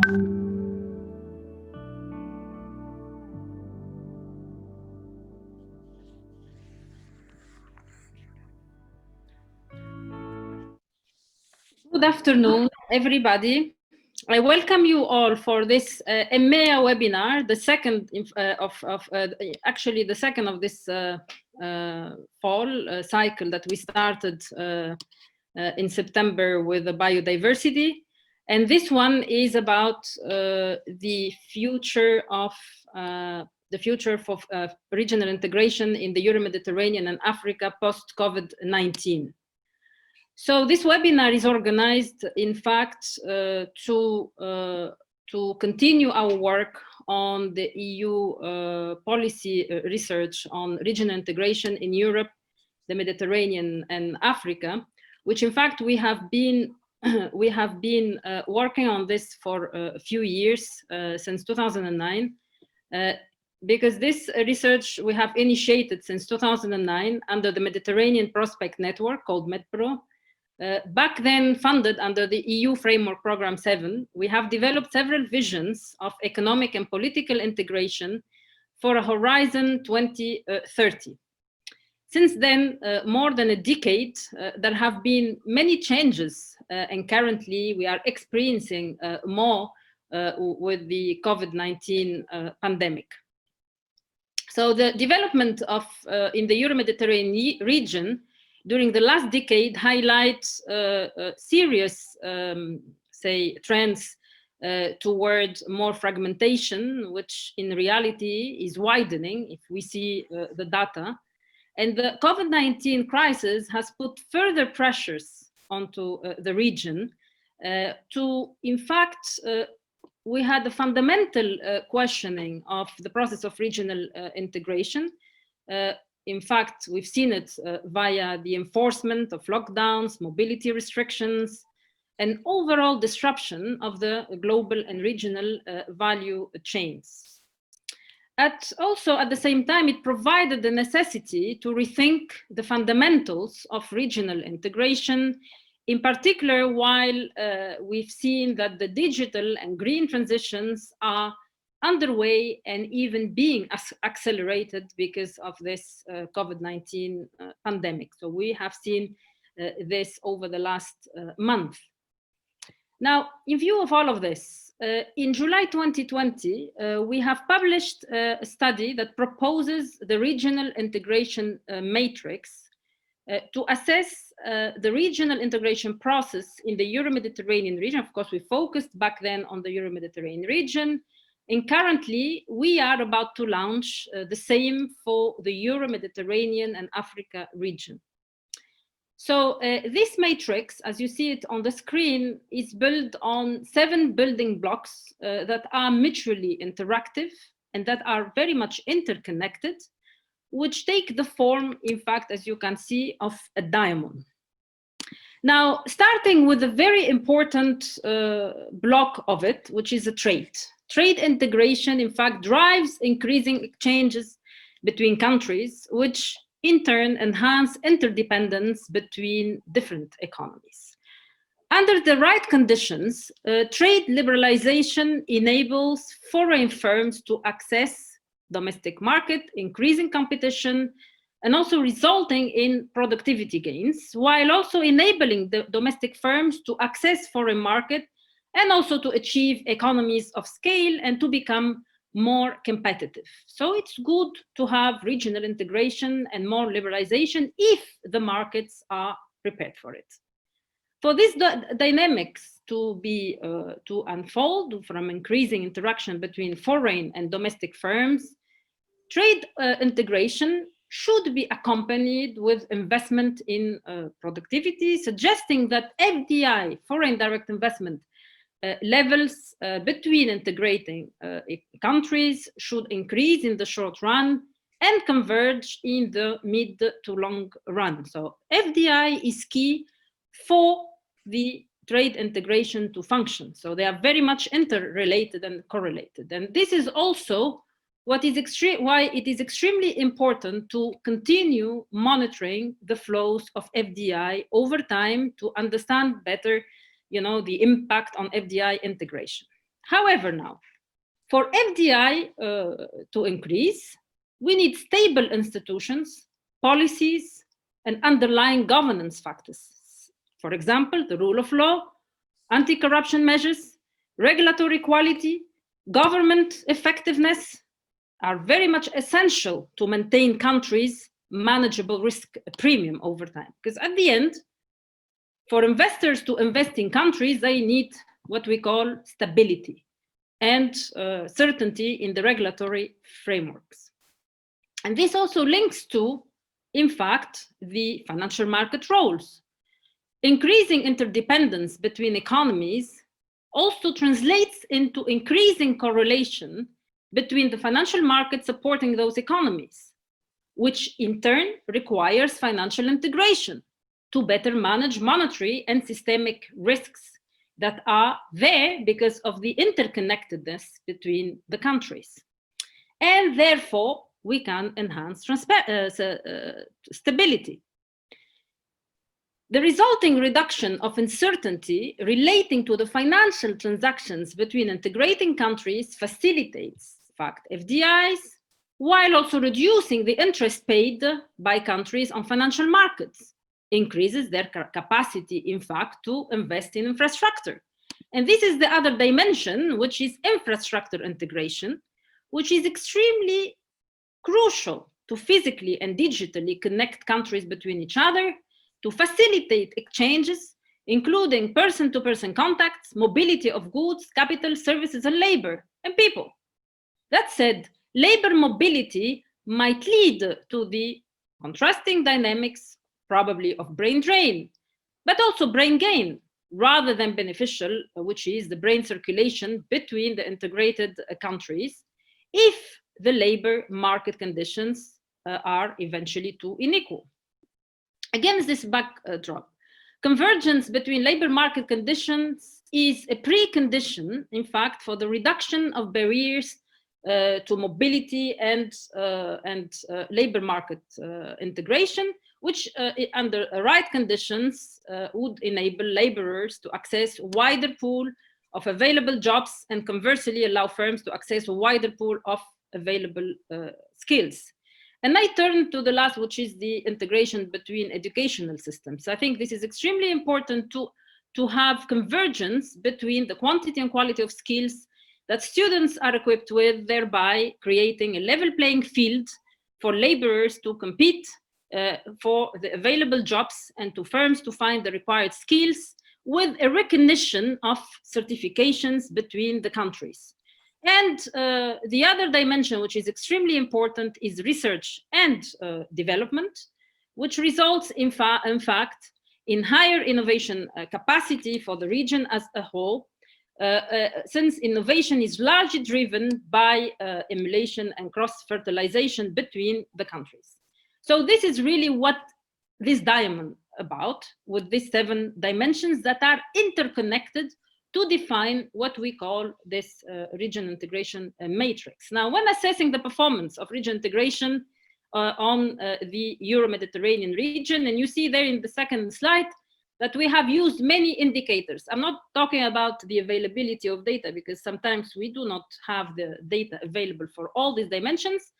Good afternoon, everybody. I welcome you all for this EMEA webinar, the second actually the second of this fall cycle that we started in September with the biodiversity. And this one is about the future of regional integration in the Euro-Mediterranean and Africa post-COVID-19. So this webinar is organized, in fact, to continue our work on the EU policy research on regional integration in Europe, the Mediterranean, and Africa, which in fact we have been working on this for a few years, since 2009, because this research we have initiated since 2009 under the Mediterranean Prospect Network called MEDPRO. Back then funded under the EU Framework Programme 7, we have developed several visions of economic and political integration for a horizon 2030. Since then, more than a decade, there have been many changes, and currently we are experiencing more with the COVID-19 pandemic. So the development of in the Euro-Mediterranean region during the last decade highlights serious, say, trends toward more fragmentation, which in reality is widening if we see the data. And the COVID-19 crisis has put further pressures onto the region in fact, we had a fundamental questioning of the process of regional integration. In fact, we've seen it via the enforcement of lockdowns, mobility restrictions, and overall disruption of the global and regional value chains. Also, at the same time, it provided the necessity to rethink the fundamentals of regional integration, in particular while we've seen that the digital and green transitions are underway and even being accelerated because of this COVID-19 pandemic. So we have seen this over the last month. Now, in view of all of this, in July 2020, we have published a study that proposes the regional integration matrix to assess the regional integration process in the Euro-Mediterranean region. Of course, we focused back then on the Euro-Mediterranean region. And currently, we are about to launch the same for the Euro-Mediterranean and Africa region. So this matrix, as you see it on the screen, is built on 7 building blocks that are mutually interactive and that are very much interconnected, which take the form, in fact, as you can see, of a diamond. Now, starting with a very important block of it, which is a trade. Trade integration, in fact, drives increasing exchanges between countries, which in turn enhance interdependence between different economies. Under the right conditions, trade liberalization enables foreign firms to access domestic market, increasing competition, and also resulting in productivity gains, while also enabling the domestic firms to access foreign market and also to achieve economies of scale and to become more competitive. So it's good to have regional integration and more liberalization if the markets are prepared for it. For these dynamics to unfold from increasing interaction between foreign and domestic firms, trade integration should be accompanied with investment in productivity, suggesting that FDI, foreign direct investment, levels between integrating countries should increase in the short run and converge in the mid to long run. So FDI is key for the trade integration to function. So they are very much interrelated and correlated. And this is also why it is extremely important to continue monitoring the flows of FDI over time to understand better, the impact on FDI integration. However, now, for FDI to increase, we need stable institutions, policies, and underlying governance factors. For example, the rule of law, anti-corruption measures, regulatory quality, government effectiveness are very much essential to maintain countries' manageable risk premium over time. Because at the end, for investors to invest in countries, they need what we call stability and certainty in the regulatory frameworks. And this also links to, in fact, the financial market roles. Increasing interdependence between economies also translates into increasing correlation between the financial market supporting those economies, which in turn requires financial integration to better manage monetary and systemic risks that are there because of the interconnectedness between the countries. And therefore, we can enhance stability. The resulting reduction of uncertainty relating to the financial transactions between integrating countries facilitates, in fact, FDIs, while also reducing the interest paid by countries on financial markets, increases their capacity, in fact, to invest in infrastructure. And this is the other dimension, which is infrastructure integration, which is extremely crucial to physically and digitally connect countries between each other, to facilitate exchanges, including person-to-person contacts, mobility of goods, capital, services, and labor, and people. That said, labor mobility might lead to the contrasting dynamics, probably of brain drain, but also brain gain, rather than beneficial, which is the brain circulation between the integrated countries, if the labor market conditions are eventually too unequal. Against this backdrop, convergence between labor market conditions is a precondition, in fact, for the reduction of barriers to mobility and labor market integration, which under right conditions would enable laborers to access a wider pool of available jobs and conversely allow firms to access a wider pool of available skills. And I turn to the last, which is the integration between educational systems. I think this is extremely important to have convergence between the quantity and quality of skills that students are equipped with, thereby creating a level playing field for laborers to compete for the available jobs and to firms to find the required skills with a recognition of certifications between the countries. And the other dimension, which is extremely important, is research and development, which results in fact in higher innovation capacity for the region as a whole, since innovation is largely driven by emulation and cross-fertilization between the countries. So this is really what this diamond about, with these 7 dimensions that are interconnected to define what we call this region integration matrix. Now, when assessing the performance of region integration on the Euro-Mediterranean region, and you see there in the second slide that we have used many indicators. I'm not talking about the availability of data because sometimes we do not have the data available for all these dimensions.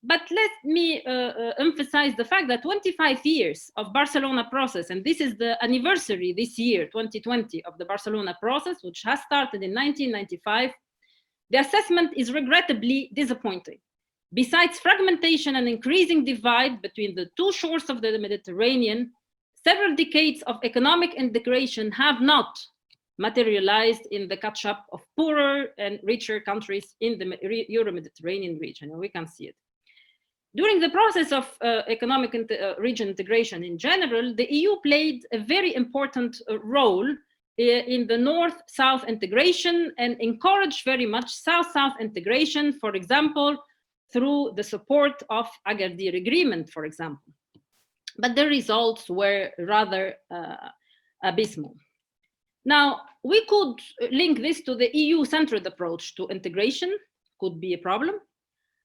But let me emphasize the fact that 25 years of Barcelona process, and this is the anniversary this year, 2020, of the Barcelona process, which has started in 1995, the assessment is regrettably disappointing. Besides fragmentation and increasing divide between the 2 shores of the Mediterranean, several decades of economic integration have not materialized in the catch-up of poorer and richer countries in the Euro-Mediterranean region, and we can see it. During the process of economic region integration in general, the EU played a very important role in the North-South integration and encouraged very much South-South integration, for example, through the support of Agadir Agreement, for example. But the results were rather abysmal. Now, we could link this to the EU-centered approach to integration, could be a problem,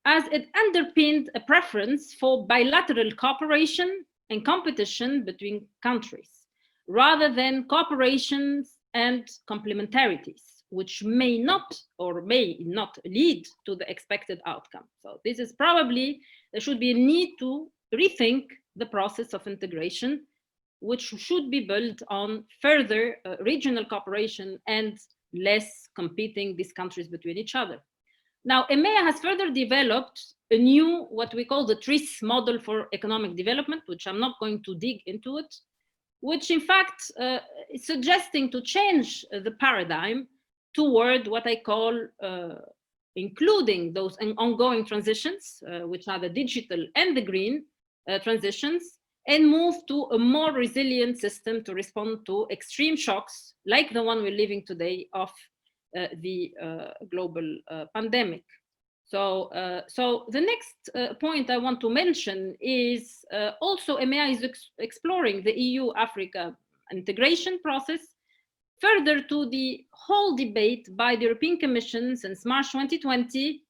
as it underpinned a preference for bilateral cooperation and competition between countries, rather than cooperations and complementarities, which may not or may not lead to the expected outcome. So this is probably, there should be a need to rethink the process of integration, which should be built on further regional cooperation and less competing these countries between each other. Now, EMEA has further developed a new, what we call the TRIS model for economic development, which I'm not going to dig into it, which in fact is suggesting to change the paradigm toward what I call including those ongoing transitions, which are the digital and the green transitions, and move to a more resilient system to respond to extreme shocks like the one we're living today of the global pandemic. So the next point I want to mention is also EMEA is exploring the EU-Africa integration process further to the whole debate by the European Commission since March 2020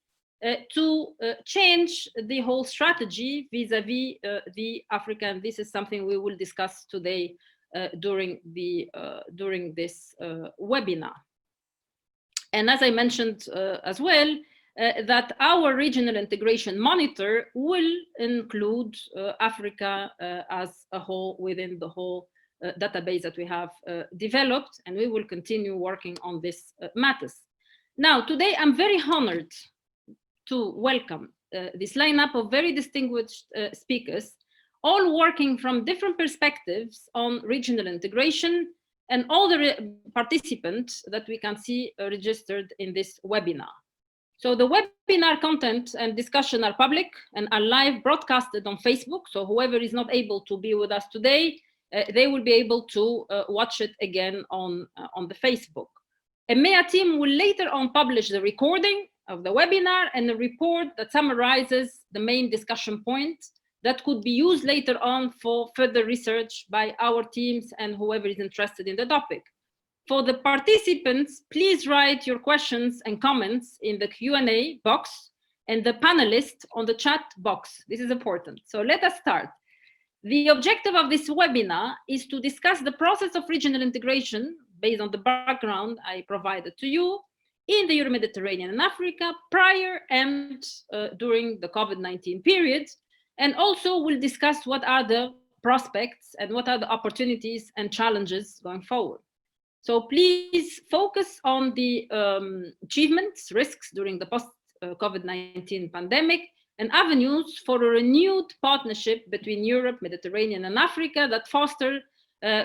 to change the whole strategy vis-a-vis the Africa, and this is something we will discuss today during this webinar. And as I mentioned as well, that our regional integration monitor will include Africa as a whole within the whole database that we have developed, and we will continue working on these matters. Now, today I'm very honored to welcome this lineup of very distinguished speakers, all working from different perspectives on regional integration, and all the participants that we can see registered in this webinar. So the webinar content and discussion are public and are live broadcasted on Facebook. So whoever is not able to be with us today, they will be able to watch it again on the Facebook. EMEA team will later on publish the recording of the webinar and a report that summarizes the main discussion points that could be used later on for further research by our teams and whoever is interested in the topic. For the participants, please write your questions and comments in the Q&A box and the panelists on the chat box. This is important. So let us start. The objective of this webinar is to discuss the process of regional integration based on the background I provided to you in the Euro-Mediterranean and Africa prior and during the COVID-19 period. And also we'll discuss what are the prospects and what are the opportunities and challenges going forward. So please focus on the achievements, risks during the post-COVID-19 pandemic, and avenues for a renewed partnership between Europe, Mediterranean, and Africa that foster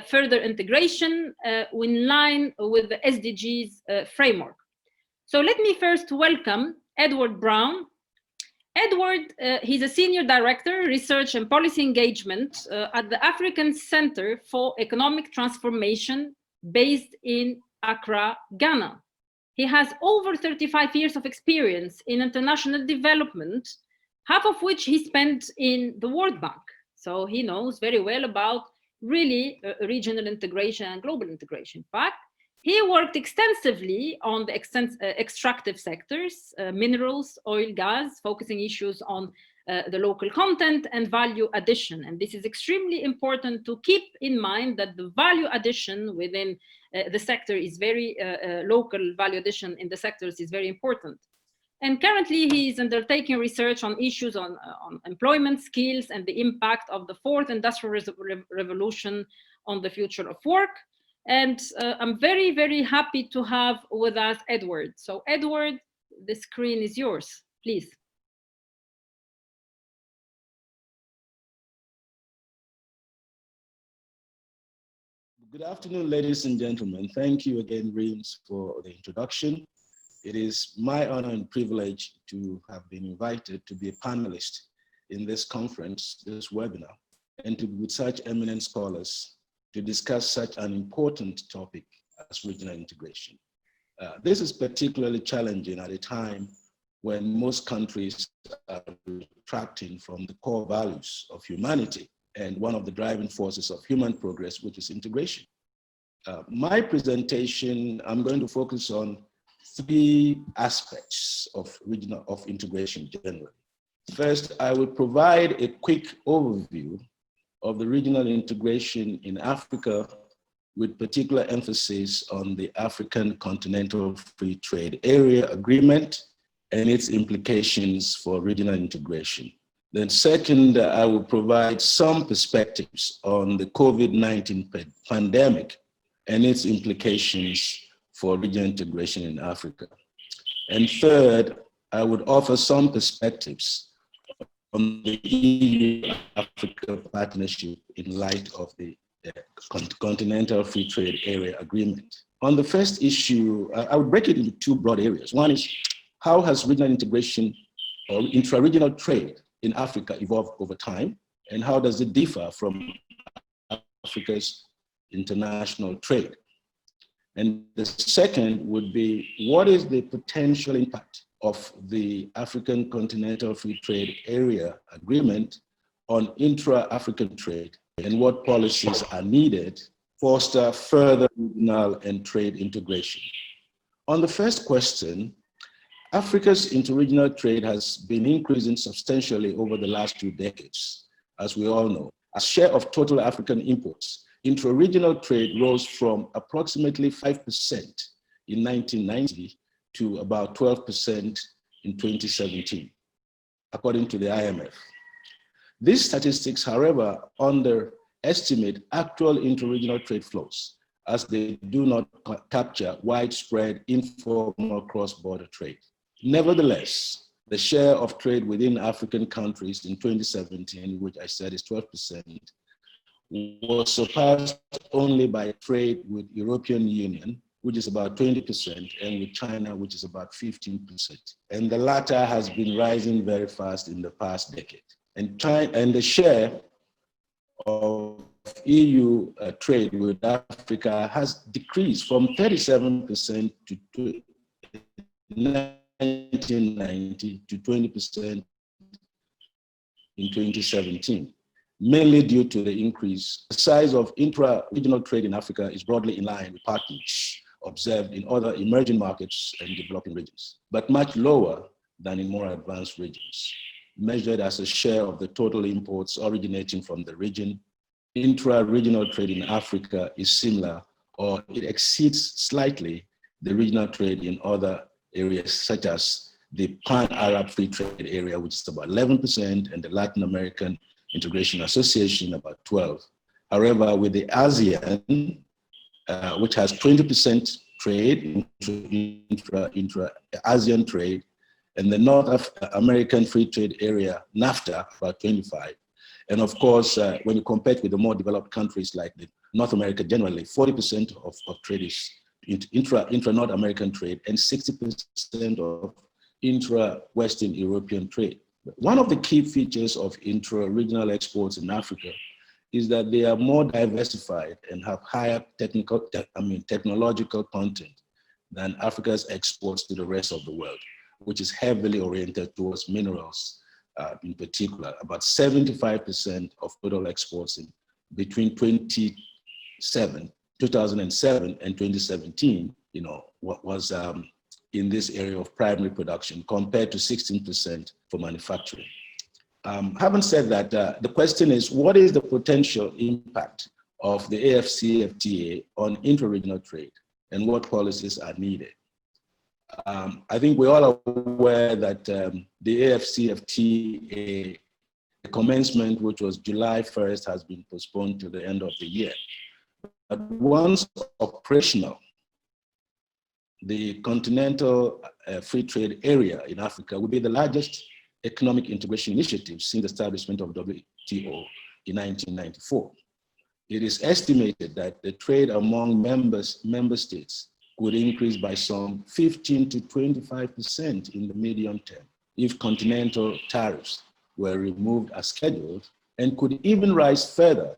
further integration in line with the SDGs framework. So let me first welcome Edward Brown. Edward, he's a Senior Director, Research and Policy Engagement at the African Center for Economic Transformation based in Accra, Ghana. He has over 35 years of experience in international development, half of which he spent in the World Bank. So he knows very well about really regional integration and global integration. In fact, he worked extensively on the extractive sectors, minerals, oil, gas, focusing issues on the local content and value addition. And this is extremely important to keep in mind that the value addition within the sector is very, local value addition in the sectors is very important. And currently he is undertaking research on issues on employment skills and the impact of the fourth industrial revolution on the future of work. And I'm very, very happy to have with us Edward. So Edward, the screen is yours, please. Good afternoon, ladies and gentlemen. Thank you again, Reams, for the introduction. It is my honor and privilege to have been invited to be a panelist in this conference, this webinar, and to be with such eminent scholars to discuss such an important topic as regional integration. This is particularly challenging at a time when most countries are retracting from the core values of humanity and one of the driving forces of human progress, which is integration. My presentation, I'm going to focus on three aspects of integration generally. First, I will provide a quick overview of the regional integration in Africa with particular emphasis on the African Continental Free Trade Area Agreement and its implications for regional integration. Then second, I will provide some perspectives on the COVID-19 pandemic and its implications for regional integration in Africa. And third, I would offer some perspectives on the EU-Africa partnership in light of the Continental Free Trade Area Agreement. On the first issue, I would break it into two broad areas. One is, how has regional integration or intra-regional trade in Africa evolved over time, and how does it differ from Africa's international trade? And the second would be, what is the potential impact of the African Continental Free Trade Area Agreement on intra-African trade, and what policies are needed to foster further regional and trade integration? On the first question, Africa's interregional trade has been increasing substantially over the last 2 decades, as we all know. As share of total African imports, intra-regional trade rose from approximately 5% in 1990 to about 12% in 2017, according to the IMF. These statistics, however, underestimate actual interregional trade flows, as they do not capture widespread informal cross-border trade. Nevertheless, the share of trade within African countries in 2017, which I said is 12%, was surpassed only by trade with European Union, which is about 20%, and with China, which is about 15%. And the latter has been rising very fast in the past decade. And the share of EU trade with Africa has decreased from 37% to 1990 to 20% in 2017, mainly due to the increase. The size of intra-regional trade in Africa is broadly in line with patterns observed in other emerging markets and developing regions, but much lower than in more advanced regions. Measured as a share of the total imports originating from the region, intra-regional trade in Africa is similar, or it exceeds slightly the regional trade in other areas, such as the Pan-Arab Free Trade Area, which is about 11%, and the Latin American Integration Association, about 12%. However, with the ASEAN, which has 20% trade, intra-ASEAN trade, and the North American Free Trade Area, NAFTA, about 25%. And of course, when you compare it with the more developed countries like North America generally, 40% of trade is intra-North American trade, and 60% of intra-Western European trade. One of the key features of intra-regional exports in Africa is that they are more diversified and have higher technological content than Africa's exports to the rest of the world, which is heavily oriented towards minerals in particular. About 75% of total exports between 2007 and 2017, was in this area of primary production, compared to 16% for manufacturing. Having said that, the question is, what is the potential impact of the AFCFTA on intra-regional trade, and what policies are needed? I think we're all aware that the AFCFTA commencement, which was July 1st, has been postponed to the end of the year. But once operational, the Continental Free Trade Area in Africa will be the largest economic integration initiative since the establishment of WTO in 1994. It is estimated that the trade among member states could increase by some 15 to 25% in the medium term if continental tariffs were removed as scheduled, and could even rise further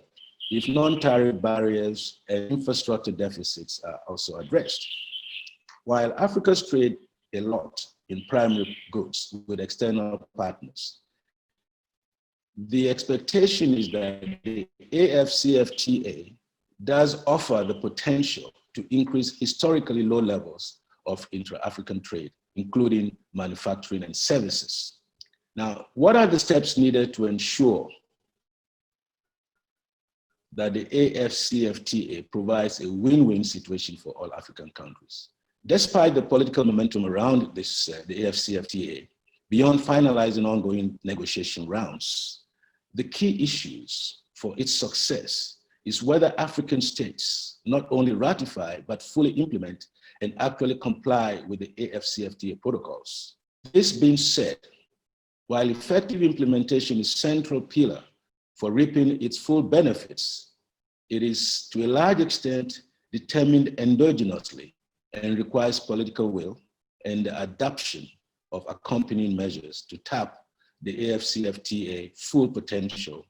if non-tariff barriers and infrastructure deficits are also addressed. While Africa's trade a lot in primary goods with external partners, the expectation is that the AFCFTA does offer the potential to increase historically low levels of intra-African trade, including manufacturing and services. Now, what are the steps needed to ensure that the AFCFTA provides a win-win situation for all African countries. Despite the political momentum around this, the AFCFTA, beyond finalizing ongoing negotiation rounds, the key issues for its success is whether African states not only ratify, but fully implement and actually comply with the AFCFTA protocols. This being said, while effective implementation is a central pillar for reaping its full benefits, it is to a large extent determined endogenously and requires political will and the adoption of accompanying measures to tap the AFCFTA full potential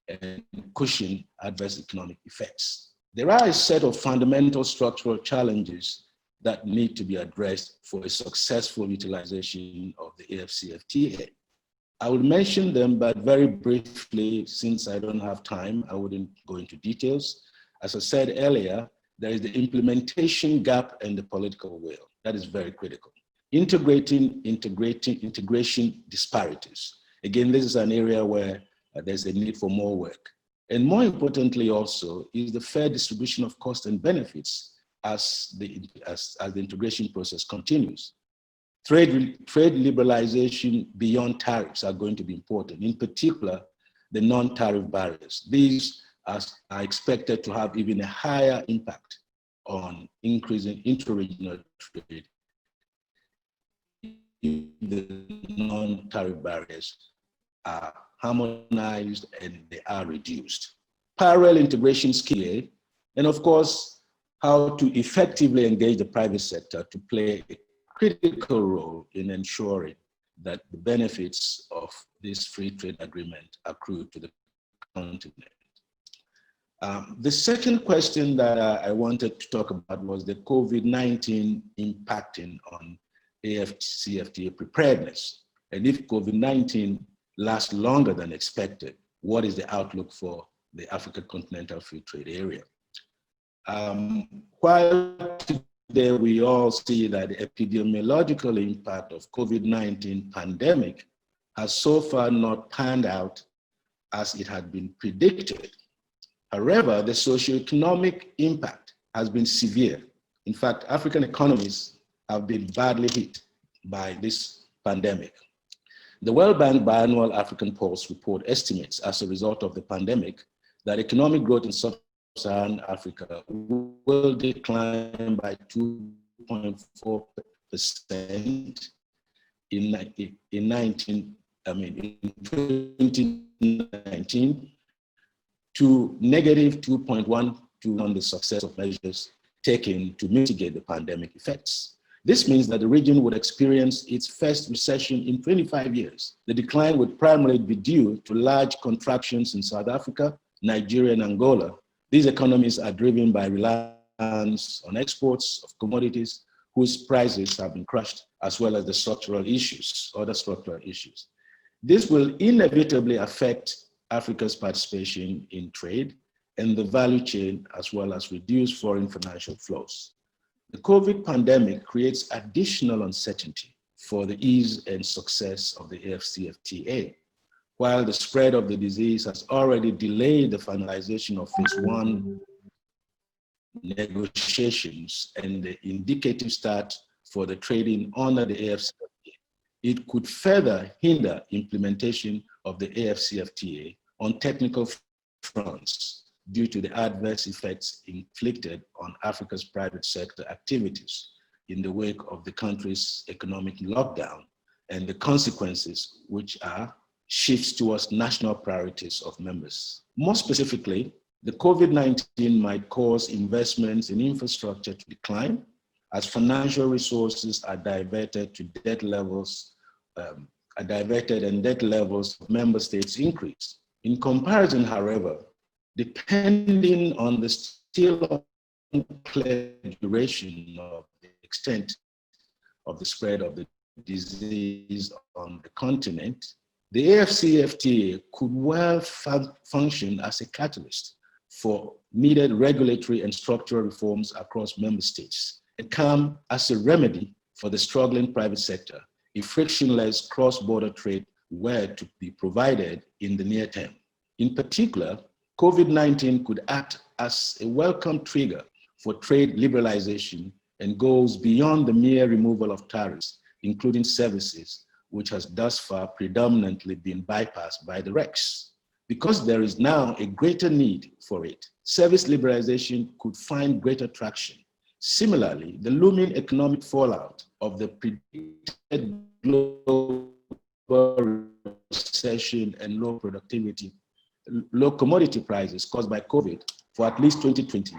and cushion adverse economic effects. There are a set of fundamental structural challenges that need to be addressed for a successful utilization of the AFCFTA. I will mention them, but very briefly, since I don't have time, I wouldn't go into details. As I said earlier, there is the implementation gap and the political will. That is very critical. Integration disparities. Again, this is an area where there's a need for more work. And more importantly also is the fair distribution of costs and benefits as the integration process continues. Trade liberalization beyond tariffs are going to be important, in particular, the non-tariff barriers. These are expected to have even a higher impact on increasing inter-regional trade if the non-tariff barriers are harmonized and they are reduced. Parallel integration is key, and of course, how to effectively engage the private sector to play a critical role in ensuring that the benefits of this free trade agreement accrue to the continent. The second question that I wanted to talk about was the COVID-19 impacting on AFCFTA preparedness. And if COVID-19 lasts longer than expected, what is the outlook for the African Continental Free Trade Area? While today we all see that the epidemiological impact of COVID-19 pandemic has so far not panned out as it had been predicted. However, the socioeconomic impact has been severe. In fact, African economies have been badly hit by this pandemic. The World Bank Biannual African Pulse report estimates as a result of the pandemic that economic growth in Sub-Saharan Africa will decline by 2.4% in 2019 to negative 2.1% on the success of measures taken to mitigate the pandemic effects. This means that the region would experience its first recession in 25 years. The decline would primarily be due to large contractions in South Africa, Nigeria, and Angola. These economies are driven by reliance on exports of commodities whose prices have been crushed, as well as the other structural issues. This will inevitably affect Africa's participation in trade and the value chain, as well as reduce foreign financial flows. The COVID pandemic creates additional uncertainty for the ease and success of the AFCFTA. While the spread of the disease has already delayed the finalization of phase 1 negotiations and the indicative start for the trading under the AFCFTA, it could further hinder implementation of the AFCFTA on technical fronts due to the adverse effects inflicted on Africa's private sector activities in the wake of the country's economic lockdown and the consequences, which are shifts towards national priorities of members. More specifically, the COVID-19 might cause investments in infrastructure to decline as financial resources are diverted to debt levels, and debt levels of member states increase. In comparison, however, depending on the still unclear duration of the extent of the spread of the disease on the continent, the AFCFTA could well function as a catalyst for needed regulatory and structural reforms across member states and come as a remedy for the struggling private sector if frictionless cross-border trade were to be provided in the near term. In particular, COVID-19 could act as a welcome trigger for trade liberalization and goes beyond the mere removal of tariffs, including services, which has thus far predominantly been bypassed by the RECs. Because there is now a greater need for it, service liberalization could find greater traction. Similarly, the looming economic fallout of the predicted global recession and low productivity, low commodity prices caused by COVID for at least 2020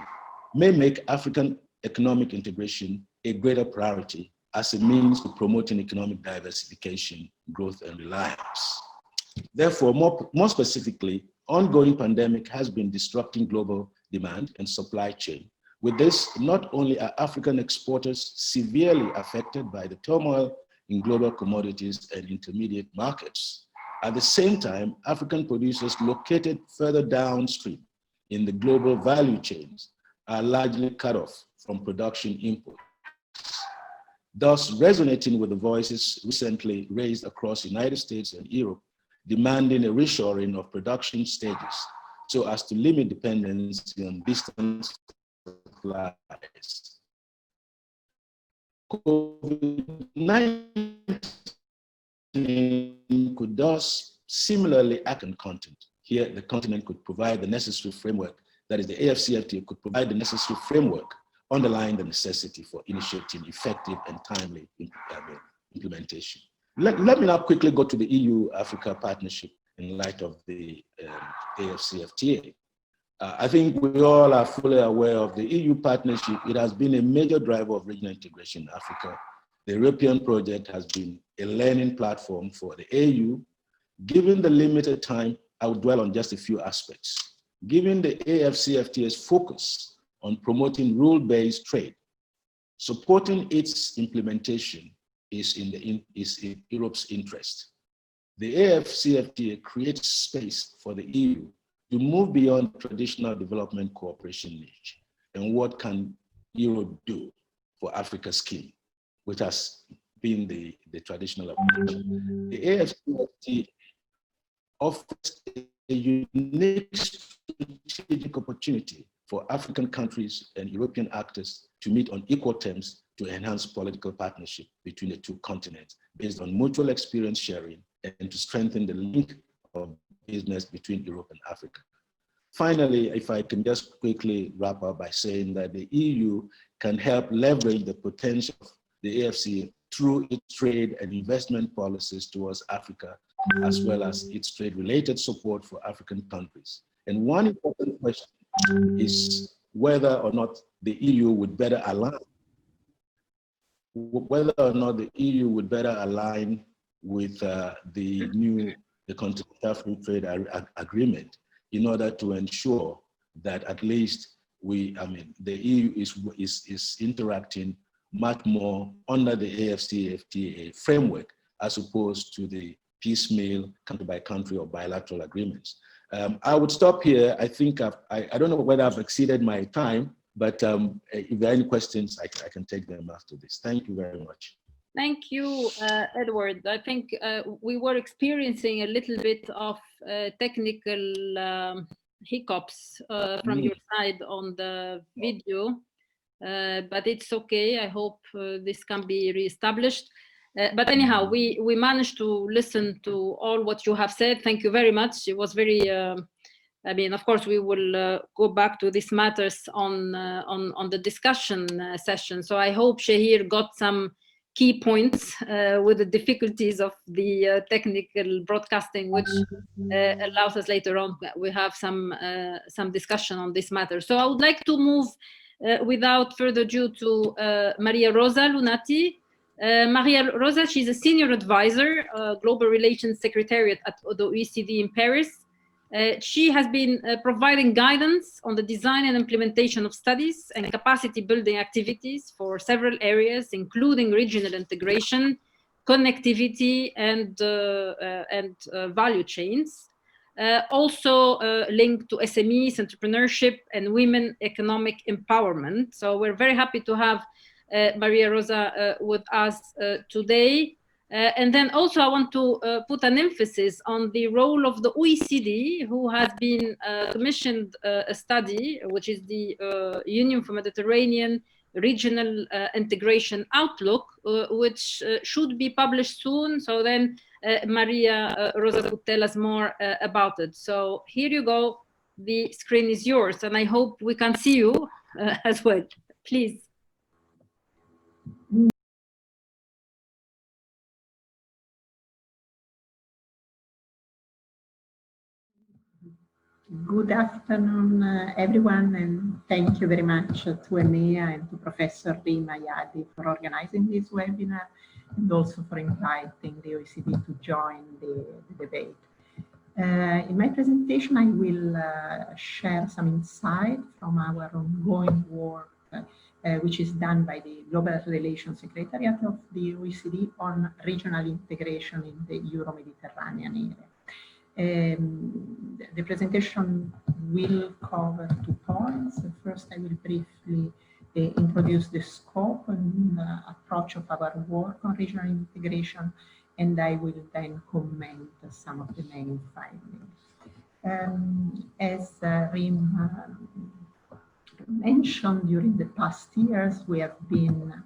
may make African economic integration a greater priority as a means to promoting economic diversification, growth, and reliance. Therefore, more specifically, ongoing pandemic has been disrupting global demand and supply chain. With this, not only are African exporters severely affected by the turmoil in global commodities and intermediate markets, at the same time, African producers located further downstream in the global value chains are largely cut off from production inputs, thus resonating with the voices recently raised across the United States and Europe, demanding a reshoring of production stages so as to limit dependency on distant supplies. COVID-19 could thus similarly act on content. Here, the continent could provide the necessary framework, that is the AFCFTA could provide the necessary framework underlying the necessity for initiating effective and timely implementation. Let me now quickly go to the EU-Africa partnership in light of the AFCFTA. I think we all are fully aware of the EU partnership. It has been a major driver of regional integration in Africa. The European project has been a learning platform for the AU. Given the limited time, I will dwell on just a few aspects. Given the AFCFTA's focus on promoting rule-based trade, supporting its implementation is in Europe's interest. The AFCFTA creates space for the EU to move beyond traditional development cooperation niche. And what can Europe do for Africa's scheme, which has been the traditional approach? The AFCFTA offers a unique strategic opportunity for African countries and European actors to meet on equal terms to enhance political partnership between the two continents based on mutual experience sharing and to strengthen the link of business between Europe and Africa. Finally, if I can just quickly wrap up by saying that the EU can help leverage the potential of the AFC through its trade and investment policies towards Africa, as well as its trade-related support for African countries. And one important question is whether or not the EU would better align with the Continental Free Trade Agreement in order to ensure that at least the EU is interacting much more under the AFCFTA framework as opposed to the piecemeal country by country or bilateral agreements. I would stop here. I think I don't know whether I've exceeded my time, but if there are any questions, I can take them after this. Thank you very much. Thank you, Edward. I think we were experiencing a little bit of technical hiccups from your side on the video, but it's okay. I hope this can be reestablished. But anyhow, we managed to listen to all what you have said. Thank you very much. It was very, I mean, of course, we will go back to these matters on the discussion session. So I hope Chahir got some key points with the difficulties of the technical broadcasting, which allows us later on, we have some discussion on this matter. So I would like to move without further ado to Mariarosa Lunati. Mariarosa, she's a senior advisor, Global Relations Secretariat at the OECD in Paris. She has been providing guidance on the design and implementation of studies and capacity building activities for several areas, including regional integration, connectivity, and value chains. Also linked to SMEs, entrepreneurship, and women economic empowerment. So we're very happy to have Mariarosa with us today. And then also I want to put an emphasis on the role of the OECD, who has been commissioned a study, which is the Union for Mediterranean Regional Integration Outlook, which should be published soon. So then Mariarosa could tell us more about it. So here you go. The screen is yours, and I hope we can see you as well. Please. Good afternoon, everyone, and thank you very much to EMEA and to Professor Ayadi for organizing this webinar, and also for inviting the OECD to join the debate. In my presentation, I will share some insight from our ongoing work, which is done by the Global Relations Secretariat of the OECD on regional integration in the Euro-Mediterranean area. The presentation will cover 2 points. First, I will briefly introduce the scope and approach of our work on regional integration, and I will then comment some of the main findings. As Rim mentioned, during the past years, we have been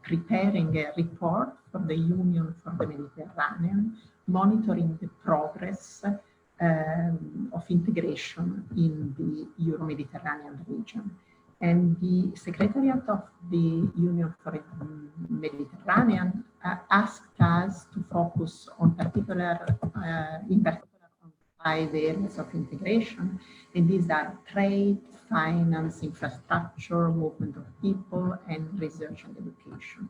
preparing a report for the Union for the Mediterranean, monitoring the progress of integration in the Euro-Mediterranean region. And the Secretariat of the Union for the Mediterranean asked us to focus on in particular on 5 areas of integration, and these are trade, finance, infrastructure, movement of people, and research and education.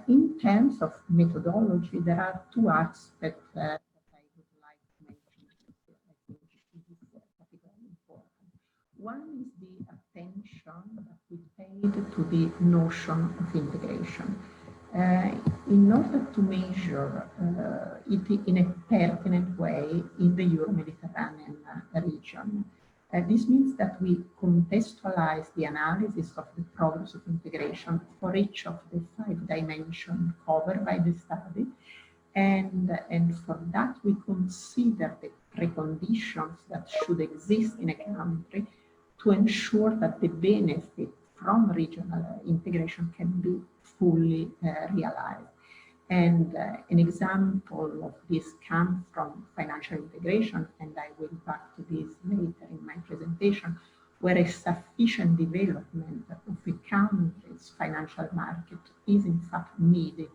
In terms of methodology, there are 2 aspects that I would like to mention that I think is particularly important. One is the attention that we paid to the notion of integration. In order to measure it in a pertinent way in the Euro-Mediterranean region, this means that we contextualize the analysis of the progress of integration for each of the 5 dimensions covered by the study. And for that, we consider the preconditions that should exist in a country to ensure that the benefit from regional integration can be fully realized. And an example of this comes from financial integration, and I will back to this later in my presentation, where a sufficient development of a country's financial market is in fact needed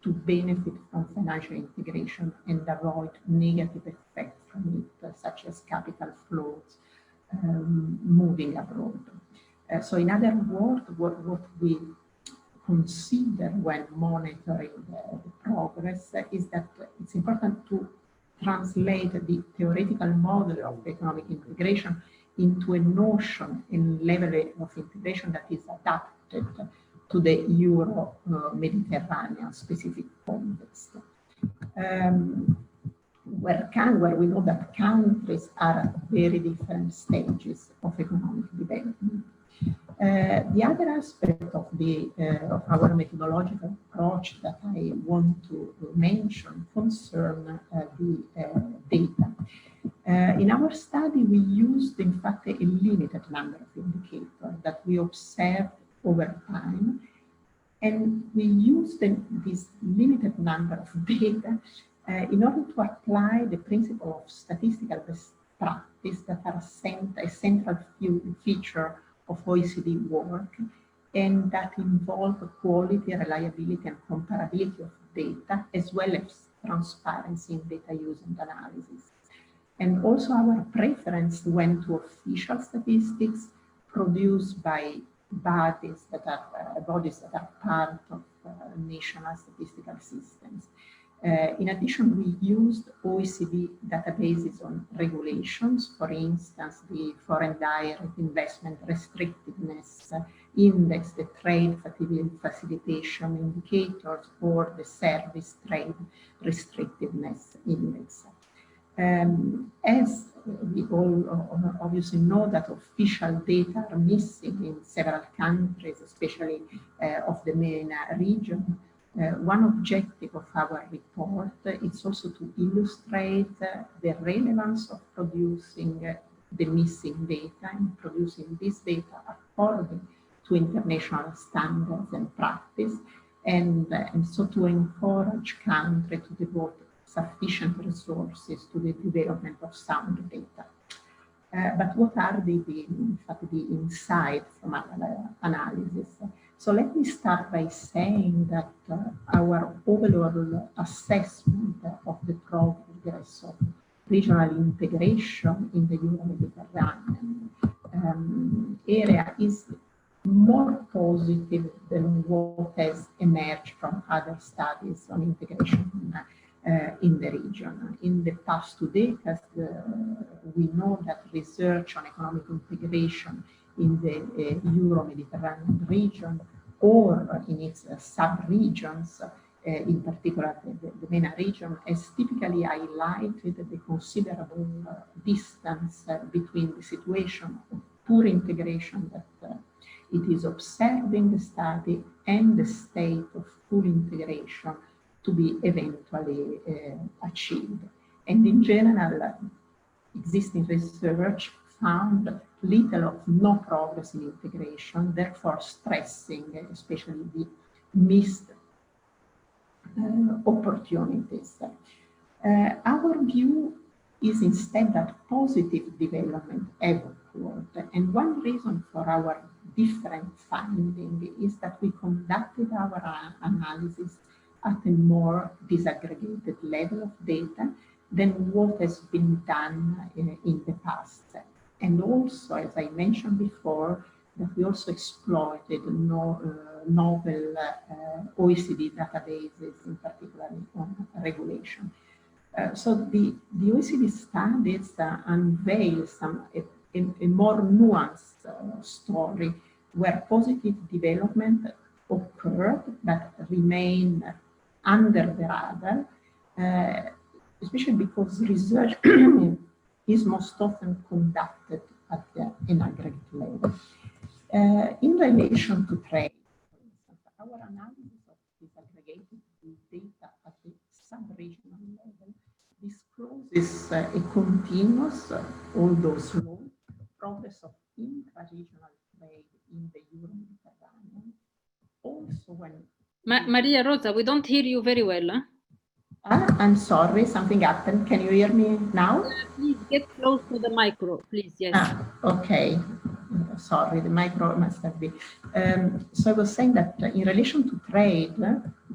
to benefit from financial integration and avoid negative effects from it, such as capital flows moving abroad. So in other words, what we consider when monitoring the progress is that it's important to translate the theoretical model of economic integration into a notion and level of integration that is adapted to the Euro-Mediterranean specific context. Where we know that countries are at very different stages of economic development. The other aspect of our methodological approach that I want to mention concern the data. In our study, we used, in fact, a limited number of indicators that we observed over time, and we used this limited number of data in order to apply the principle of statistical best practice that are a central feature of OECD work, and that involve quality, reliability, and comparability of data, as well as transparency in data use and analysis. And also our preference went to official statistics produced by bodies that are part of national statistical systems. In addition, we used OECD databases on regulations, for instance, the Foreign Direct Investment Restrictiveness Index, the Trade Facilitation Indicators, or the Service Trade Restrictiveness Index. As we all obviously know that official data are missing in several countries, especially of the MENA region, One objective of our report is also to illustrate the relevance of producing the missing data and producing this data according to international standards and practice, and so to encourage countries to devote sufficient resources to the development of sound data. But what are the insights from our analysis? So let me start by saying that our overall assessment of the progress of regional integration in the Euro-Mediterranean area is more positive than what has emerged from other studies on integration in the region. In the past 2 decades, we know that research on economic integration in the Euro-Mediterranean region or in its sub-regions, in particular the MENA region, has typically highlighted the considerable distance between the situation of poor integration that it is observing the study and the state of full integration to be eventually achieved. And in general, existing research found little or no progress in integration, therefore stressing especially the missed opportunities. Our view is instead that positive development have occurred, and one reason for our different finding is that we conducted our analysis at a more disaggregated level of data than what has been done in the past. And also, as I mentioned before, that we also exploited novel OECD databases, in particular on regulation. So the OECD studies unveil a more nuanced story where positive development occurred but remain under the radar, especially because research is most often conducted at an aggregate level. In relation to trade, for instance, our analysis of disaggregated data at the sub-regional level discloses a continuous, although slow, progress of intra-regional trade in the Euro-Mediterranean. Also when... Mariarosa, we don't hear you very well. Huh? I'm sorry, something happened. Can you hear me now? Please get close to the micro, please. Yes. Okay. Sorry, the micro must have been. So I was saying that in relation to trade,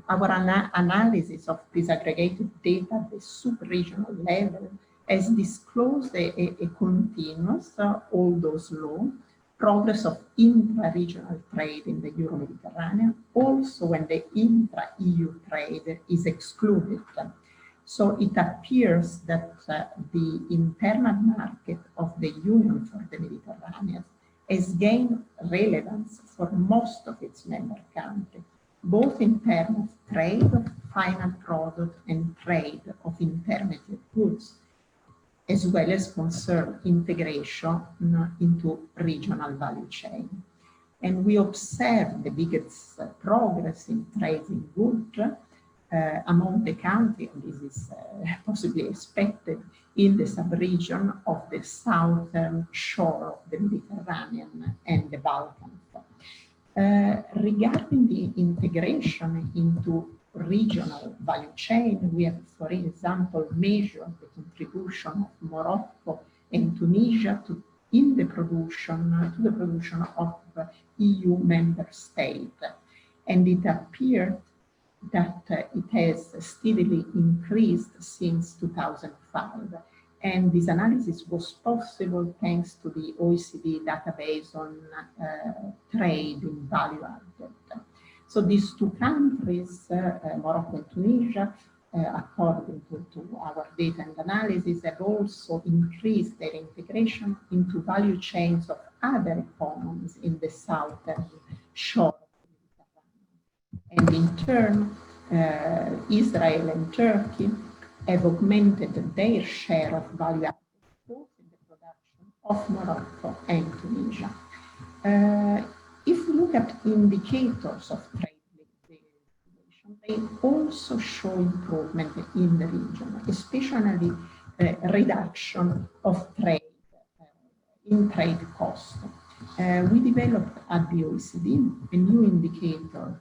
our analysis of disaggregated data at the sub-regional level has disclosed a continuous, although slow, progress of intra-regional trade in the Euro-Mediterranean, also when the intra-EU trade is excluded. So it appears that the internal market of the Union for the Mediterranean has gained relevance for most of its member countries, both in terms of trade of final product and trade of intermediate goods, as well as concern integration into regional value chain. And we observe the biggest progress in trade in goods among the countries, and this is possibly expected in the sub-region of the southern shore of the Mediterranean and the Balkans. Regarding the integration into regional value chain, we have, for example, measured the contribution of Morocco and Tunisia to the production of EU member states, and it appeared that it has steadily increased since 2005. And this analysis was possible thanks to the OECD database on trade in value added. So these two countries, Morocco and Tunisia, according to our data and analysis, have also increased their integration into value chains of other economies in the southern shore. And in turn, Israel and Turkey have augmented their share of value added both in the production of Morocco and Tunisia. If we look at indicators of trade relation, they also show improvement in the region, especially reduction of trade, in trade cost. We developed at the OECD a new indicator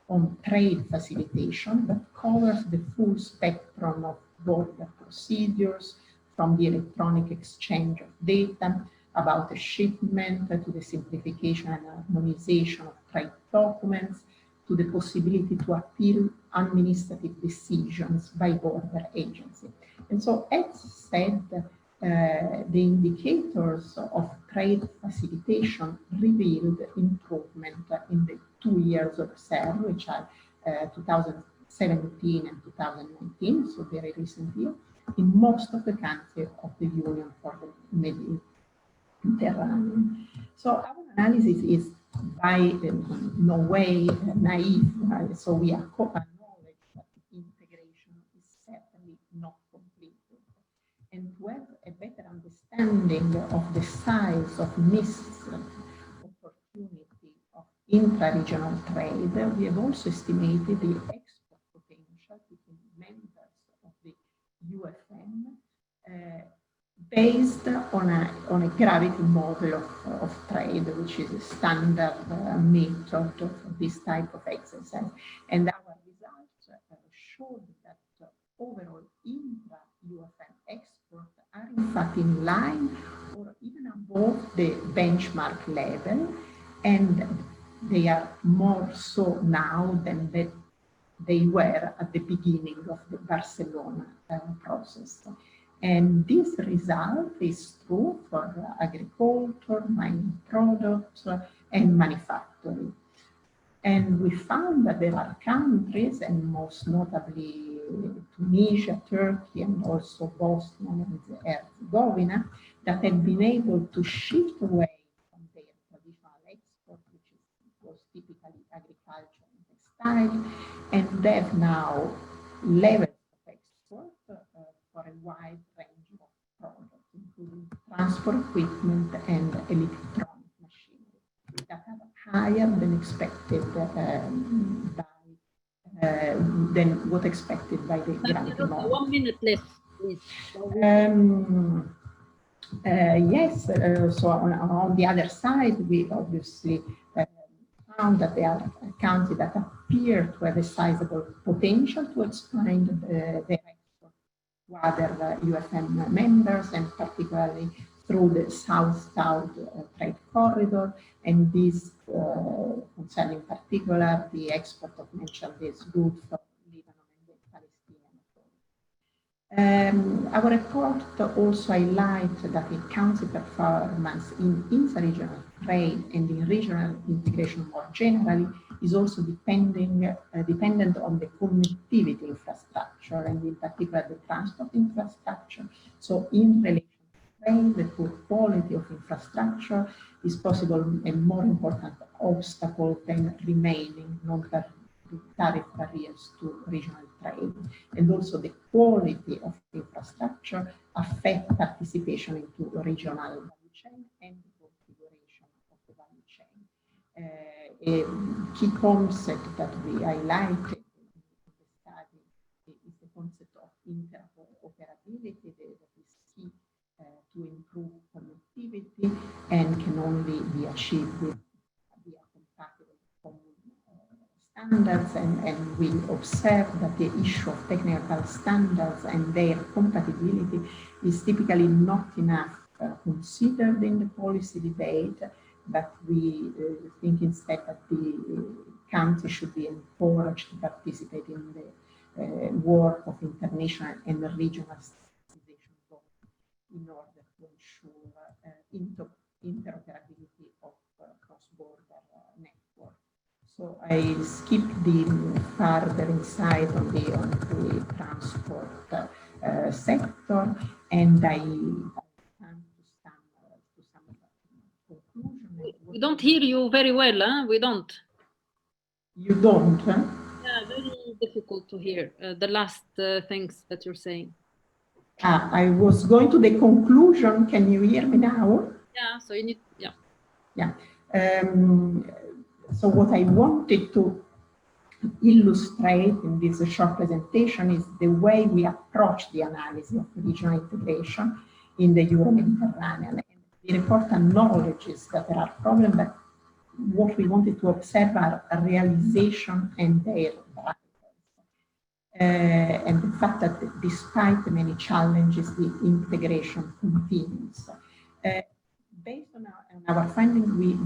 on trade facilitation that covers the full spectrum of border procedures, from the electronic exchange of data about a shipment to the simplification and harmonization of trade documents, to the possibility to appeal administrative decisions by border agency. And so, as said, the indicators of trade facilitation revealed improvement in the 2 years observed, which are 2017 and 2019, so very recent year, in most of the countries of the Union for the Mediterranean. So our analysis is by no way naive, so we are acknowledge that integration is certainly not completed. And to have a better understanding of the size of missed opportunity of intra-regional trade, we have also estimated the export potential between members of the UFM based on a gravity model of trade, which is a standard method for this type of exercise. And our results showed that overall intra-UFM exports are in fact in line or even above the benchmark level, and they are more so now than they were at the beginning of the Barcelona process. And this result is true for agriculture, mining products, and manufacturing. And we found that there are countries, and most notably Tunisia, Turkey, and also Bosnia and Herzegovina, that have been able to shift away from their traditional export, which was typically agriculture and textile, and they have now levels of export for a wide range of products, including transport equipment and electronic machinery, that are higher than expected than what expected by the gravity model. 1 minute left, please. Yes, so on the other side, we obviously found that there are countries that appear to have a sizable potential to expand their export to other UFM members, and particularly through the South-South trade corridor, and this concerning in particular the export of merchandise goods from Lebanon and the Palestinian Authority. Our report also highlights that the country performance in inter-regional trade and in regional integration more generally is also dependent on the connectivity infrastructure, and in particular the transport infrastructure. So in relation the poor quality of infrastructure is possible a more important obstacle than remaining non-tariff barriers to regional trade. And also the quality of infrastructure affects participation into regional value chain and the configuration of the value chain. A key concept that we highlighted in the study is the concept of interoperability that is key to improve connectivity and can only be achieved with compatible common standards, and we observe that the issue of technical standards and their compatibility is typically not enough considered in the policy debate, but we think instead that the country should be encouraged to participate in the work of international and regional in order to ensure interoperability of cross-border network. So I skipped the further insight on the transport sector, and I come to some conclusion. We don't hear you very well, huh? We don't. You don't, huh? Yeah, very difficult to hear the last things that you're saying. I was going to the conclusion. Can you hear me now? Yeah, so you need, yeah. Yeah. So what I wanted to illustrate in this short presentation is the way we approach the analysis of regional integration in the Euro-Mediterranean. And the report acknowledges that there are problems, but what we wanted to observe are a realization and their drivers. And the fact that despite the many challenges, the integration continues. Based on our findings, we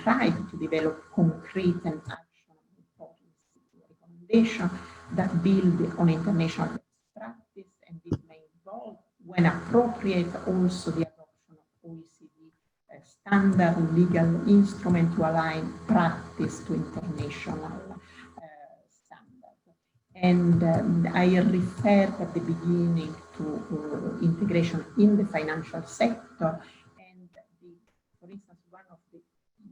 tried to develop concrete and actionable policy recommendations that build on international best practice, and this may involve, when appropriate, also the adoption of OECD standard legal instrument to align practice to international standards. And I referred at the beginning to integration in the financial sector. For instance, one of the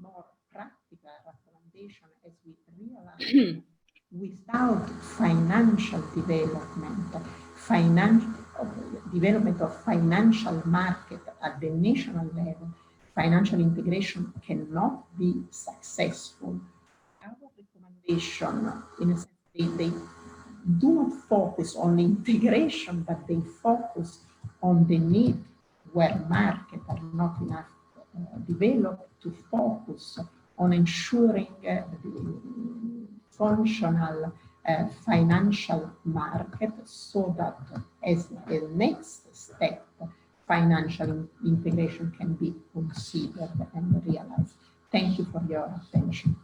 more practical recommendations, as we realize, without financial development, development of financial market at the national level, financial integration cannot be successful. Our recommendation, in a sense, they do not focus on integration, but they focus on the need where markets are not enough developed to focus on ensuring the functional financial market, so that as a next step, financial integration can be considered and realized. Thank you for your attention.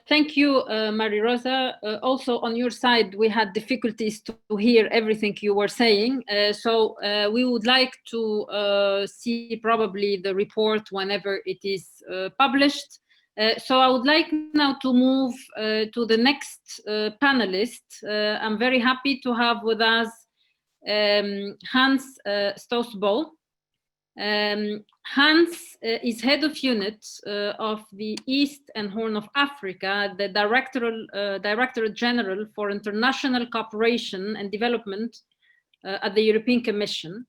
Thank you, Mariarosa. Also on your side, we had difficulties to hear everything you were saying. So we would like to see probably the report whenever it is published. So I would like now to move to the next panelist. I'm very happy to have with us Hans Stausboll. Hans is head of unit of the East and Horn of Africa, the Directorate-General for International Cooperation and Development at the European Commission.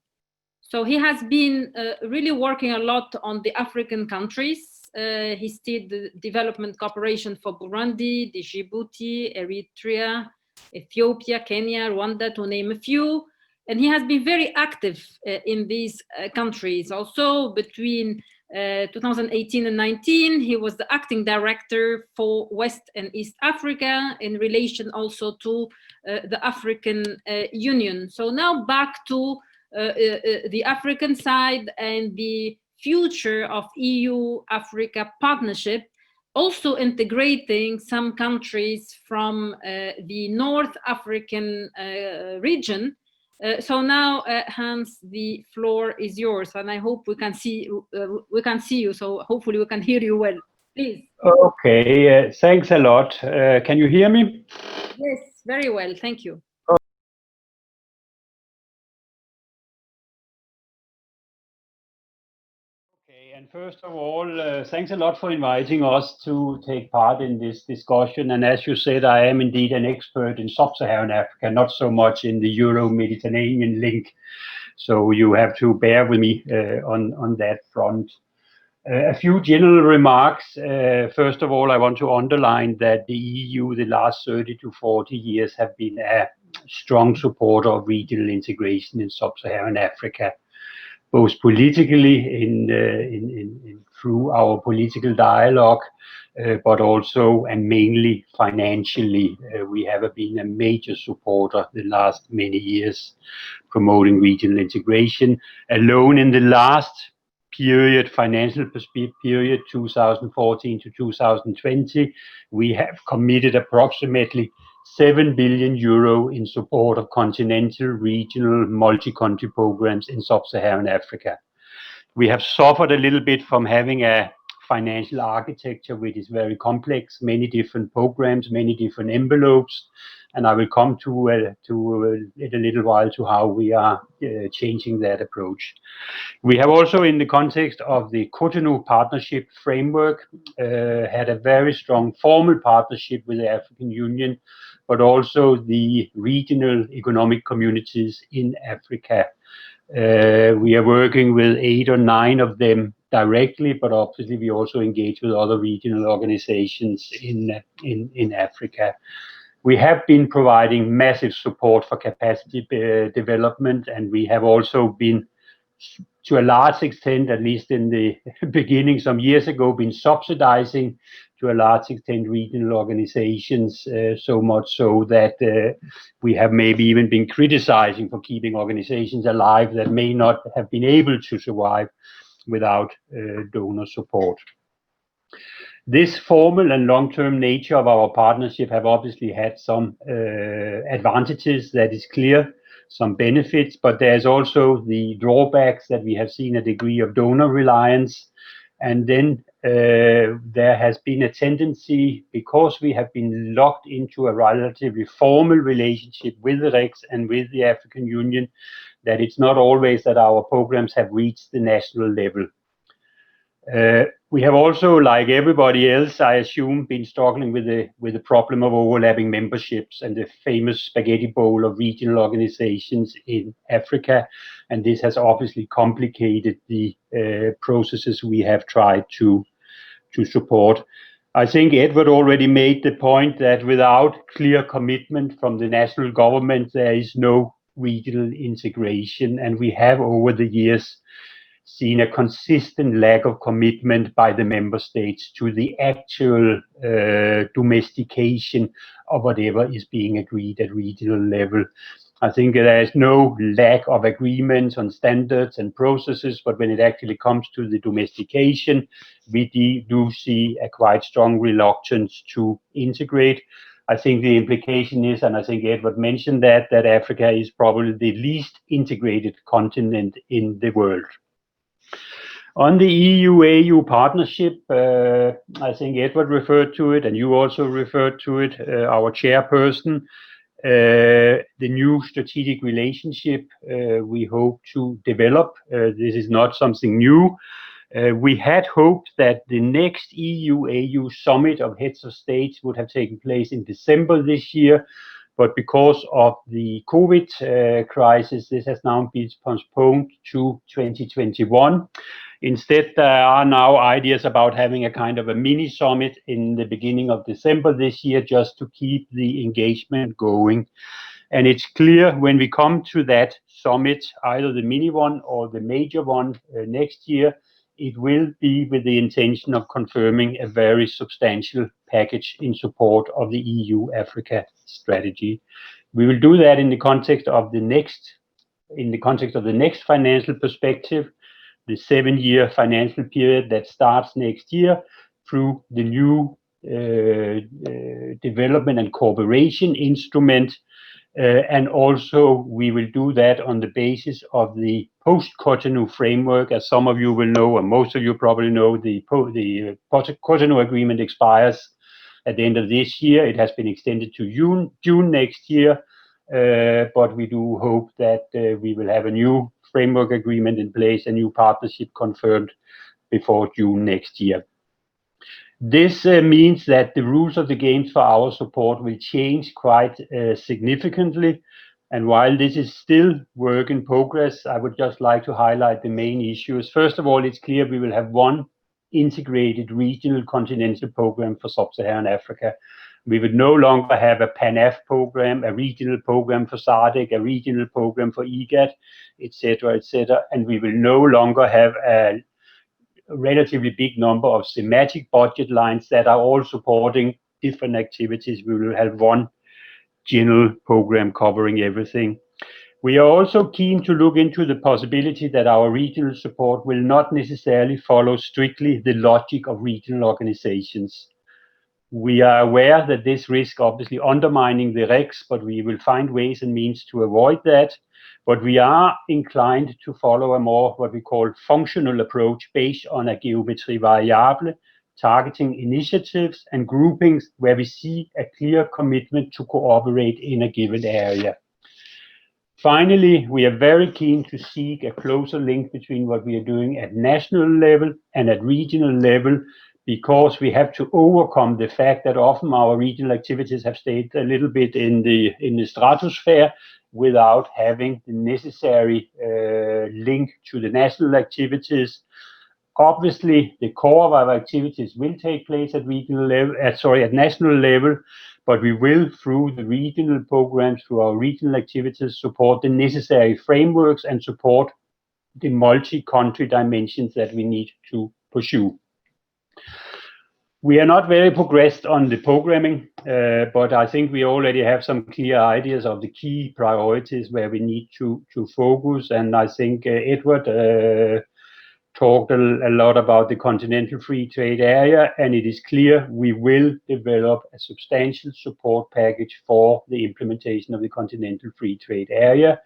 So he has been really working a lot on the African countries. He steered the development cooperation for Burundi, Djibouti, Eritrea, Ethiopia, Kenya, Rwanda, to name a few. And he has been very active in these countries. Also, between 2018 and 19, he was the acting director for West and East Africa in relation also to the African Union. So now back to the African side and the future of EU-Africa partnership, also integrating some countries from the North African region. So now, Hans, the floor is yours, and I hope we can see you. So hopefully we can hear you well. Please. Okay. Thanks a lot. Can you hear me? Yes, very well. Thank you. Okay. And first of all, thanks a lot for inviting us to take part in this discussion. And as you said, I am indeed an expert in sub-Saharan Africa, not so much in the Euro-Mediterranean link. So you have to bear with me on that front. A few general remarks. First of all, I want to underline that the EU, the last 30 to 40 years, have been a strong supporter of regional integration in sub-Saharan Africa, both politically through our political dialogue, but also and mainly financially. We have been a major supporter the last many years, promoting regional integration. Alone in the last period, financial period 2014 to 2020, we have committed approximately 7 billion euro in support of continental, regional, multi-country programs in sub-Saharan Africa. We have suffered a little bit from having a financial architecture which is very complex, many different programs, many different envelopes, and I will come to in a little while to how we are changing that approach. We have also, in the context of the Cotonou Partnership Framework, had a very strong formal partnership with the African Union, but also the regional economic communities in Africa. We are working with 8 or 9 of them directly, but obviously we also engage with other regional organizations in Africa. We have been providing massive support for capacity development, and we have also been, to a large extent, at least in the beginning some years ago, been subsidizing to a large extent regional organizations, so much so that we have maybe even been criticizing for keeping organizations alive that may not have been able to survive without donor support. This formal and long-term nature of our partnership have obviously had some advantages, that is clear, some benefits, but there's also the drawbacks that we have seen a degree of donor reliance. And then there has been a tendency, because we have been locked into a relatively formal relationship with the REX and with the African Union, that it's not always that our programs have reached the national level. We have also, like everybody else, I assume, been struggling with the problem of overlapping memberships and the famous spaghetti bowl of regional organizations in Africa, and this has obviously complicated the processes we have tried to support. I think Edward already made the point that without clear commitment from the national government, there is no regional integration, and we have over the years seen a consistent lack of commitment by the member states to the actual domestication of whatever is being agreed at regional level. I think there is no lack of agreements on standards and processes, but when it actually comes to the domestication, we do see a quite strong reluctance to integrate. I think the implication is, and I think Edward mentioned that Africa is probably the least integrated continent in the world. On the EU-AU partnership, I think Edward referred to it, and you also referred to it, our chairperson, the new strategic relationship we hope to develop. This is not something new. We had hoped that the next EU-AU summit of heads of states would have taken place in December this year, but because of the COVID crisis, this has now been postponed to 2021. Instead, there are now ideas about having a kind of a mini summit in the beginning of December this year, just to keep the engagement going. And it's clear when we come to that summit, either the mini one or the major one next year, it will be with the intention of confirming a very substantial package in support of the EU-Africa strategy. We will do that in the context of the next financial perspective, the 7-year financial period that starts next year, through the new development and cooperation instrument. And also we will do that on the basis of the post-Cotonou framework. As some of you will know, and most of you probably know, the Cotonou agreement expires at the end of this year. It has been extended to June next year, but we do hope that we will have a new framework agreement in place, a new partnership confirmed before June next year. This means that the rules of the game for our support will change quite significantly. And while this is still work in progress, I would just like to highlight the main issues. First of all, it's clear we will have one integrated regional continental program for sub-Saharan Africa. We would no longer have a PANAF program, a regional program for SADC, a regional program for EGAT, etc., etc. And we will no longer have a relatively big number of thematic budget lines that are all supporting different activities. We will have one general program covering everything. We are also keen to look into the possibility that our regional support will not necessarily follow strictly the logic of regional organizations. We are aware that this risks obviously undermining the REX, but we will find ways and means to avoid that. But we are inclined to follow a more what we call functional approach based on a geometry variable, targeting initiatives and groupings where we see a clear commitment to cooperate in a given area. Finally, we are very keen to seek a closer link between what we are doing at national level and at regional level, because we have to overcome the fact that often our regional activities have stayed a little bit in the stratosphere without having the necessary link to the national activities. Obviously, the core of our activities will take place at regional level, at national level, but we will, through the regional programs, through our regional activities, support the necessary frameworks and support the multi-country dimensions that we need to pursue. We are not very progressed on the programming, but I think we already have some clear ideas of the key priorities where we need to focus. And I think Edward talked a lot about the continental free trade area, and it is clear we will develop a substantial support package for the implementation of the continental free trade area.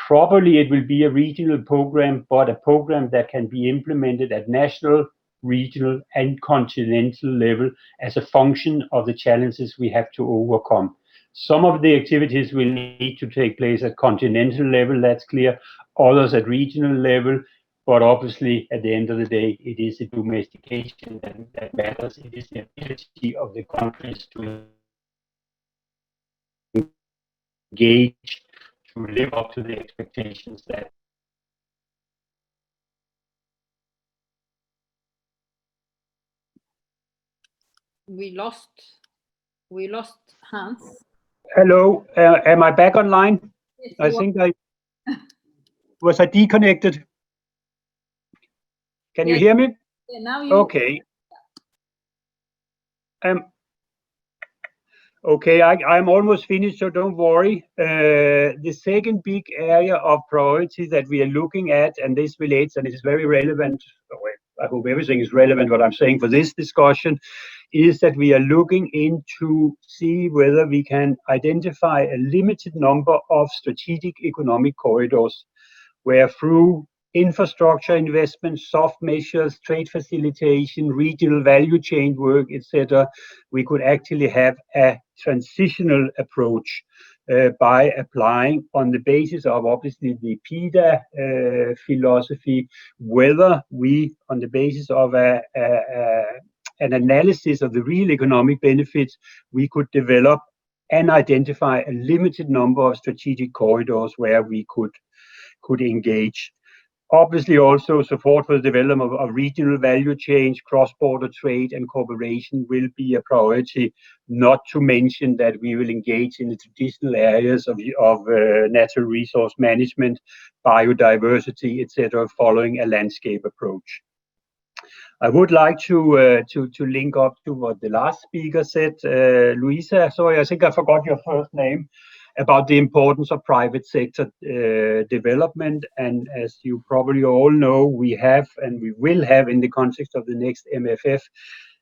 Probably it will be a regional program, but a program that can be implemented at national, regional, and continental level as a function of the challenges we have to overcome. Some of the activities will need to take place at continental level, that's clear, others at regional level. But obviously, at the end of the day, it is the domestication that matters. It is the ability of the countries to engage, to live up to the expectations that. We lost Hans. Hello, am I back online? Yes, I think was I deconnected? Can you hear me? Yeah, now you. Okay. Okay, I'm almost finished, so don't worry. The second big area of priority that we are looking at, and this relates, and it is very relevant, I hope everything is relevant what I'm saying for this discussion, is that we are looking into see whether we can identify a limited number of strategic economic corridors, where through infrastructure investment, soft measures, trade facilitation, regional value chain work, etc., we could actually have a transitional approach by applying on the basis of obviously the PIDA philosophy, whether we, on the basis of an analysis of the real economic benefits, we could develop and identify a limited number of strategic corridors where we could engage. Obviously, also support for the development of regional value chains, cross-border trade and cooperation will be a priority, not to mention that we will engage in the traditional areas of natural resource management, biodiversity, etc., following a landscape approach. I would like to link up to what the last speaker said, Louisa. Sorry, I think I forgot your first name. About the importance of private sector development. And as you probably all know, we have and we will have in the context of the next MFF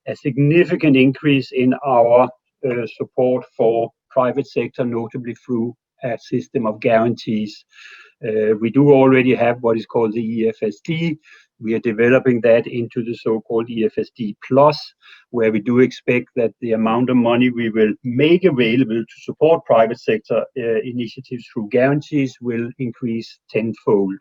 a significant increase in our support for private sector, notably through a system of guarantees. We do already have what is called the EFSD. We are developing that into the so-called EFSD Plus, where we do expect that the amount of money we will make available to support private sector initiatives through guarantees will increase tenfold.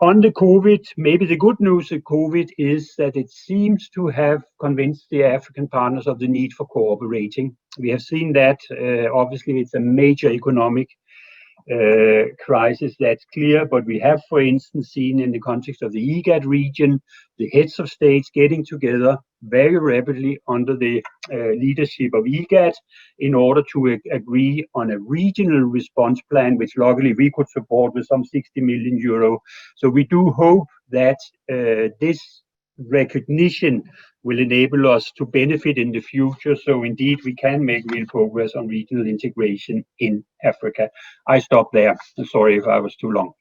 On the COVID, maybe the good news of COVID is that it seems to have convinced the African partners of the need for cooperating. We have seen that, obviously, it's a major economic crisis, that's clear, but we have, for instance, seen in the context of the IGAD region, the heads of states getting together very rapidly under the leadership of IGAD in order to agree on a regional response plan, which luckily we could support with some 60 million euro. So we do hope that this recognition will enable us to benefit in the future. So indeed, we can make real progress on regional integration in Africa. I stop there. I'm sorry if I was too long.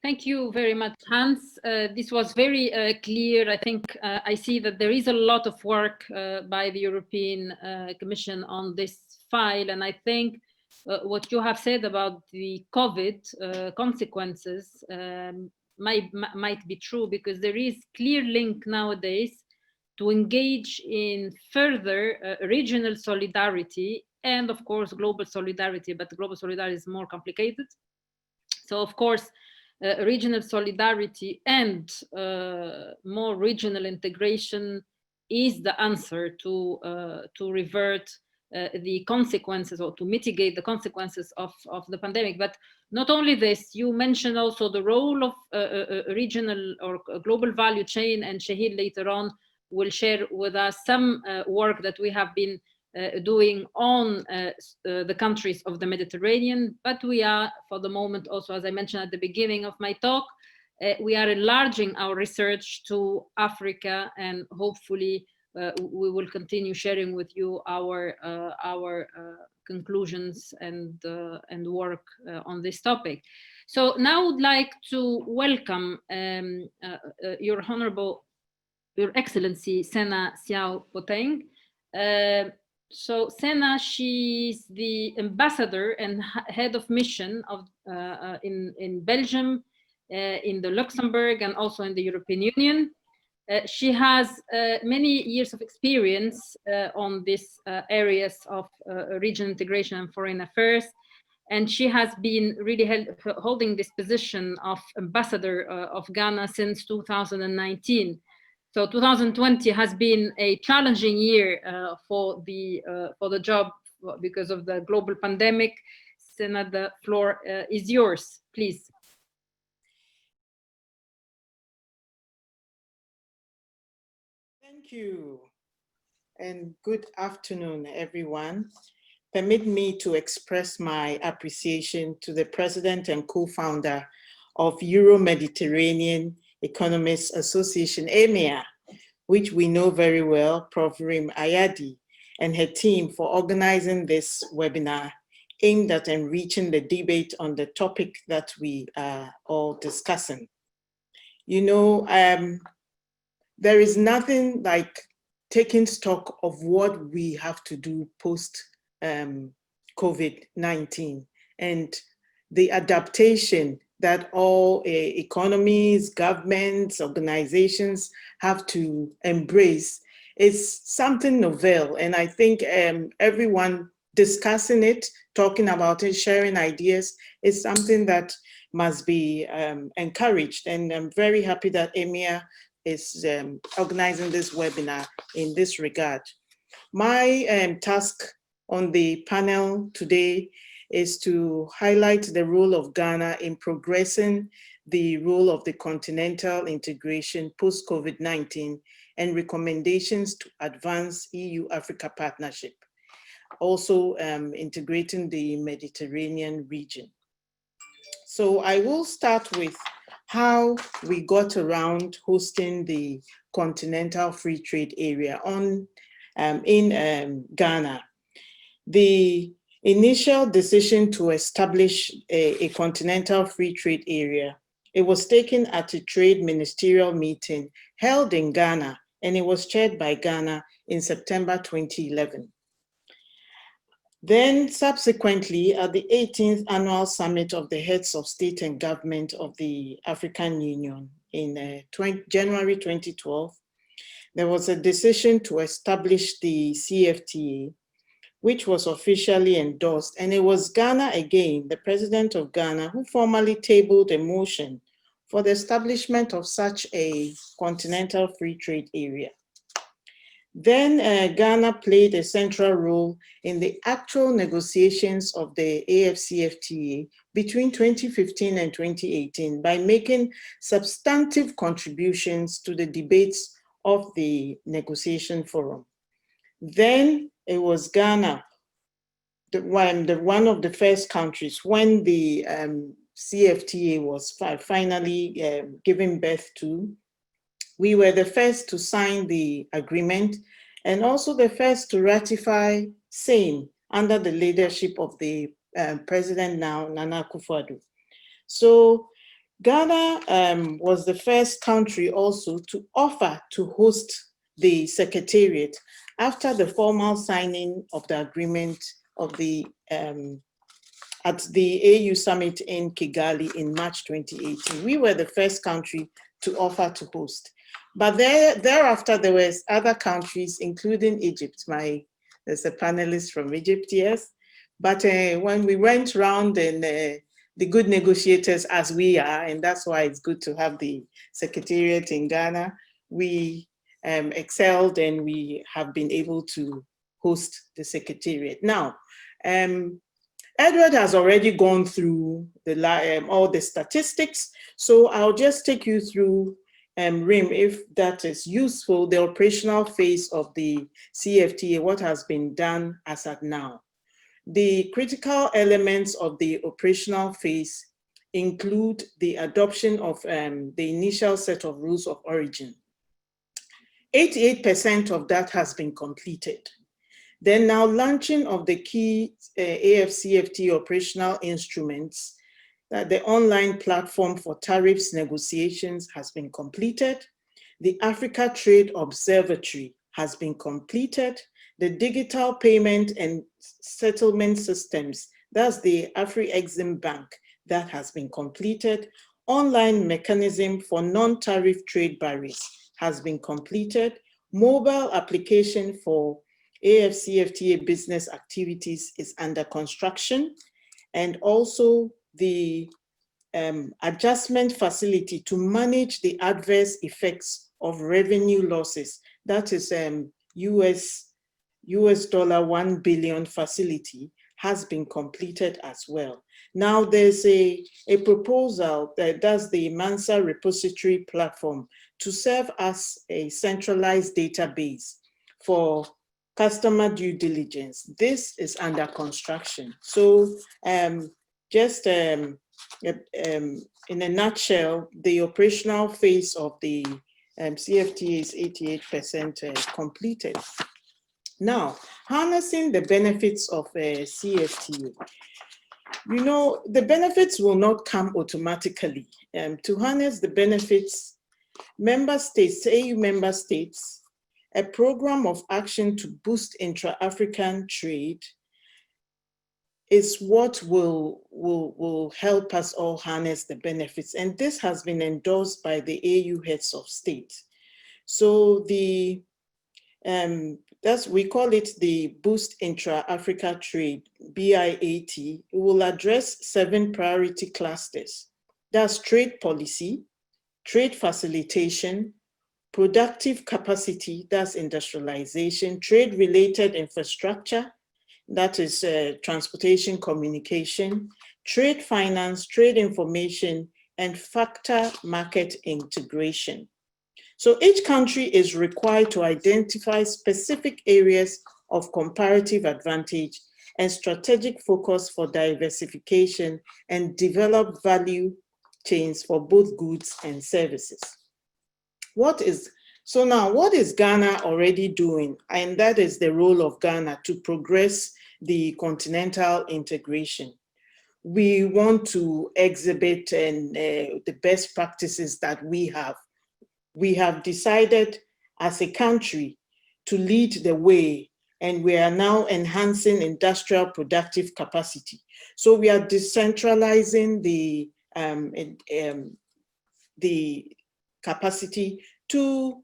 Thank you very much, Hans. This was very clear. I think I see that there is a lot of work by the European Commission on this file. And I think what you have said about the COVID consequences might be true, because there is clear link nowadays to engage in further regional solidarity and, of course, global solidarity, but global solidarity is more complicated. So, of course, regional solidarity and more regional integration is the answer to revert the consequences, or to mitigate the consequences of the pandemic. But not only this, you mentioned also the role of a regional or a global value chain, and Chahir later on will share with us some work that we have been doing on the countries of the Mediterranean. But we are, for the moment, also, as I mentioned at the beginning of my talk, we are enlarging our research to Africa, and hopefully we will continue sharing with you our conclusions and work on this topic. So now I would like to welcome Your Excellency Sena Siaw-Boateng. So Sena, she's the ambassador and head of mission of in Belgium, in the Luxembourg, and also in the European Union. She has many years of experience on these areas of regional integration and foreign affairs, and she has been really holding this position of ambassador of Ghana since 2019. So 2020 has been a challenging year for the job because of the global pandemic. Sena, the floor is yours, please. Thank you, and good afternoon, everyone. Permit me to express my appreciation to the President and co-founder of Euro-Mediterranean Economists Association, EMEA, which we know very well, Prof. Ayadi, and her team for organizing this webinar aimed at enriching the debate on the topic that we are all discussing. You know, there is nothing like taking stock of what we have to do post COVID-19 and the adaptation that all economies, governments, organizations have to embrace is something novel. And I think everyone discussing it, talking about it, sharing ideas is something that must be encouraged. And I'm very happy that EMEA is organizing this webinar in this regard. My task on the panel today is to highlight the role of Ghana in progressing the role of the continental integration post-COVID-19 and recommendations to advance EU-Africa partnership, also integrating the Mediterranean region. So I will start with how we got around hosting the Continental Free Trade Area in Ghana. The initial decision to establish a Continental Free Trade Area, it was taken at a trade ministerial meeting held in Ghana, and it was chaired by Ghana in September 2011. Then subsequently, at the 18th Annual Summit of the Heads of State and Government of the African Union in January 2012, there was a decision to establish the CFTA, which was officially endorsed. And it was Ghana again, the President of Ghana, who formally tabled a motion for the establishment of such a continental free trade area. Then Ghana played a central role in the actual negotiations of the AFCFTA between 2015 and 2018 by making substantive contributions to the debates of the negotiation forum. Then it was Ghana, one of the first countries when the CFTA was finally given birth to. We were the first to sign the agreement and also the first to ratify same under the leadership of the president now, Nana Akufo-Addo. So Ghana was the first country also to offer to host the Secretariat after the formal signing of the agreement of the at the AU summit in Kigali in March 2018. We were the first country to offer to host. But thereafter, there were other countries, including Egypt. There's a panelist from Egypt, yes. But when we went around and the good negotiators as we are, and that's why it's good to have the Secretariat in Ghana, we excelled and we have been able to host the Secretariat. Now, Edward has already gone through all the statistics, so I'll just take you through, Rim, if that is useful, the operational phase of the CFTA, what has been done as at now. The critical elements of the operational phase include the adoption of the initial set of rules of origin. 88% of that has been completed. Then now launching of the key AFCFTA operational instruments, the online platform for tariffs negotiations has been completed. The Africa Trade Observatory has been completed. The digital payment and settlement systems, that's the Afri-Exim Bank, that has been completed. Online mechanism for non-tariff trade barriers has been completed. Mobile application for AFCFTA business activities is under construction. And also the adjustment facility to manage the adverse effects of revenue losses, that is US dollar 1 billion facility, has been completed as well. Now there's a proposal that does the Mansa repository platform to serve as a centralized database for customer due diligence. This is under construction. So just in a nutshell, the operational phase of the CFTA is 88% completed. Now, harnessing the benefits of CFTA. You know, the benefits will not come automatically. To harness the benefits, member states, AU member states, a program of action to boost intra-African trade is what will help us all harness the benefits. And this has been endorsed by the AU heads of state. So the we call it the Boost Intra-Africa Trade, BIAT. It will address 7 priority clusters. That's trade policy, trade facilitation, productive capacity, that's industrialization, trade-related infrastructure, that is transportation, communication, trade finance, trade information, and factor market integration. So each country is required to identify specific areas of comparative advantage and strategic focus for diversification and develop value chains for both goods and services. So now, what is Ghana already doing? And that is the role of Ghana to progress the continental integration. We want to exhibit the best practices that we have. We have decided as a country to lead the way, and we are now enhancing industrial productive capacity. So we are decentralizing the capacity to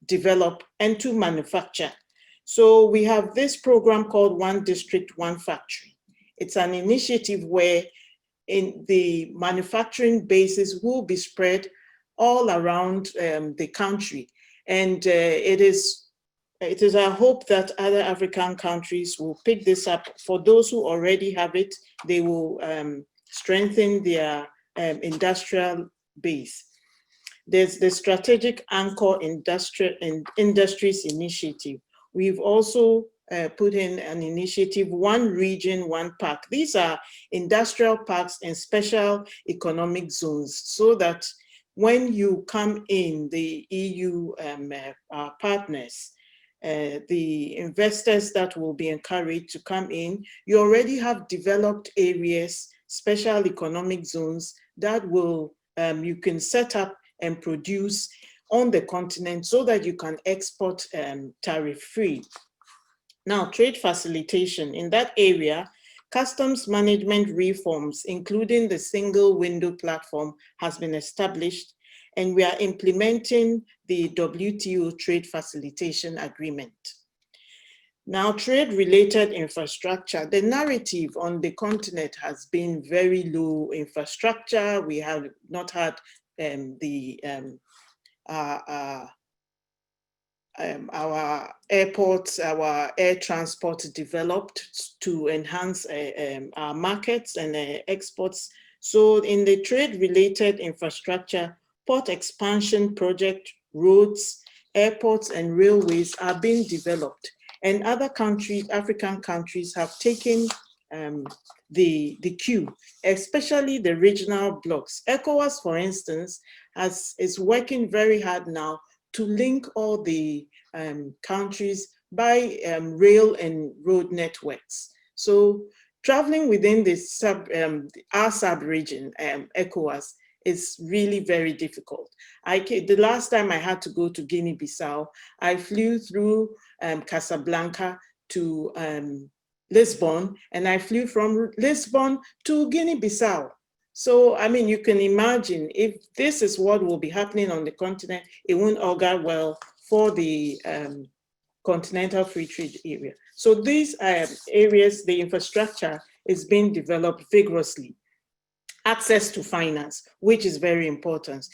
develop and to manufacture. So we have this program called One District, One Factory. It's an initiative where in the manufacturing bases will be spread all around the country. And it is our hope that other African countries will pick this up. For those who already have it, they will strengthen their industrial base. There's the Strategic Anchor Industries Initiative. We've also put in an initiative, One Region, One Park. These are industrial parks and special economic zones, so that when you come in, the EU partners, the investors that will be encouraged to come in, you already have developed areas, special economic zones that will, you can set up and produce on the continent so that you can export tariff-free. Now, trade facilitation. In that area, customs management reforms, including the single window platform, has been established, and we are implementing the WTO trade facilitation agreement. Now, trade-related infrastructure. The narrative on the continent has been very low infrastructure. We have our airports, our air transport developed to enhance our markets and exports. So in the trade-related infrastructure, port expansion project, roads, airports, and railways are being developed. And other countries, African countries, have taken the cue, especially the regional blocs. ECOWAS, for instance, is working very hard now to link all the countries by rail and road networks. So traveling within our sub-region, ECOWAS, is really very difficult. The last time I had to go to Guinea-Bissau, I flew through Casablanca to Lisbon, and I flew from Lisbon to Guinea-Bissau. So, I mean, you can imagine if this is what will be happening on the continent, it won't augur well for the continental free trade area. So these areas, the infrastructure is being developed vigorously. Access to finance, which is very important.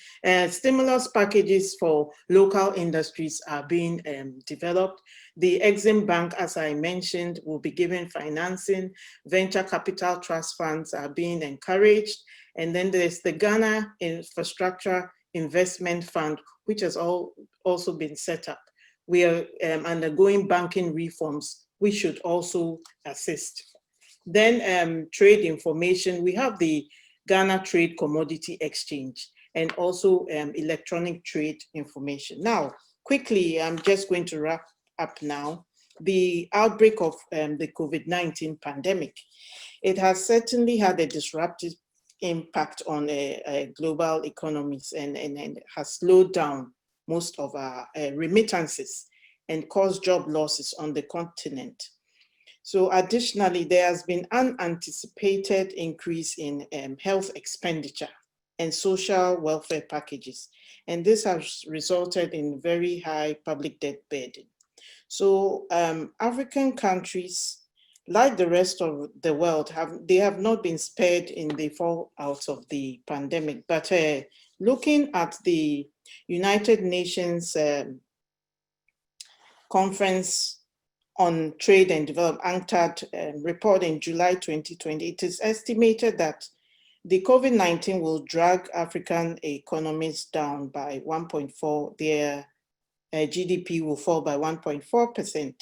Stimulus packages for local industries are being developed. The Exim Bank, as I mentioned, will be given financing. Venture capital trust funds are being encouraged. And then there's the Ghana Infrastructure Investment Fund, which has also been set up. We are undergoing banking reforms, which should also assist. Then trade information, we have the Ghana Trade Commodity Exchange and also electronic trade information. Now, quickly, I'm just going to wrap up now. The outbreak of the COVID-19 pandemic, it has certainly had a disruptive impact on global economies and has slowed down most of our remittances and caused job losses on the continent. So additionally, there has been unanticipated increase in health expenditure and social welfare packages. And this has resulted in very high public debt burden. So African countries, like the rest of the world, they have not been spared in the fallout of the pandemic. But looking at the United Nations Conference on Trade and Development, UNCTAD report in July 2020, it is estimated that the COVID-19 will drag African economies down by 1.4%, their GDP will fall by 1.4%.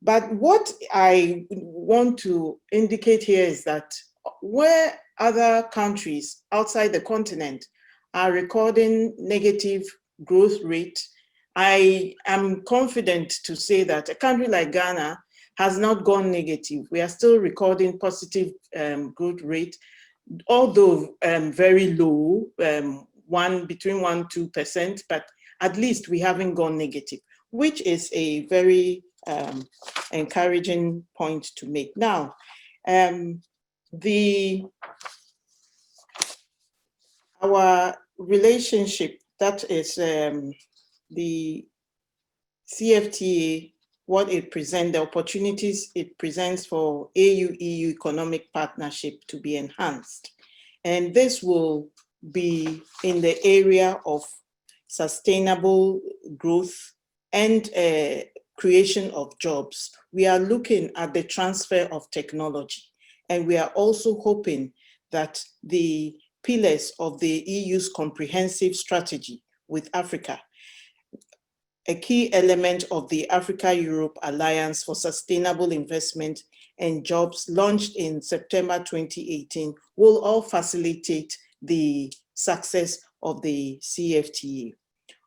But what I want to indicate here is that where other countries outside the continent are recording negative growth rate, I am confident to say that a country like Ghana has not gone negative. We are still recording positive growth rate, although very low, between 1-2%, but at least we haven't gone negative, which is a very encouraging point to make. Now, our relationship, that is the CFTA, what it presents, the opportunities it presents for AU-EU economic partnership to be enhanced. And this will be in the area of sustainable growth and creation of jobs. We are looking at the transfer of technology, and we are also hoping that the pillars of the EU's comprehensive strategy with Africa, a key element of the Africa-Europe Alliance for Sustainable Investment and Jobs launched in September 2018, will all facilitate the success of the CFTA.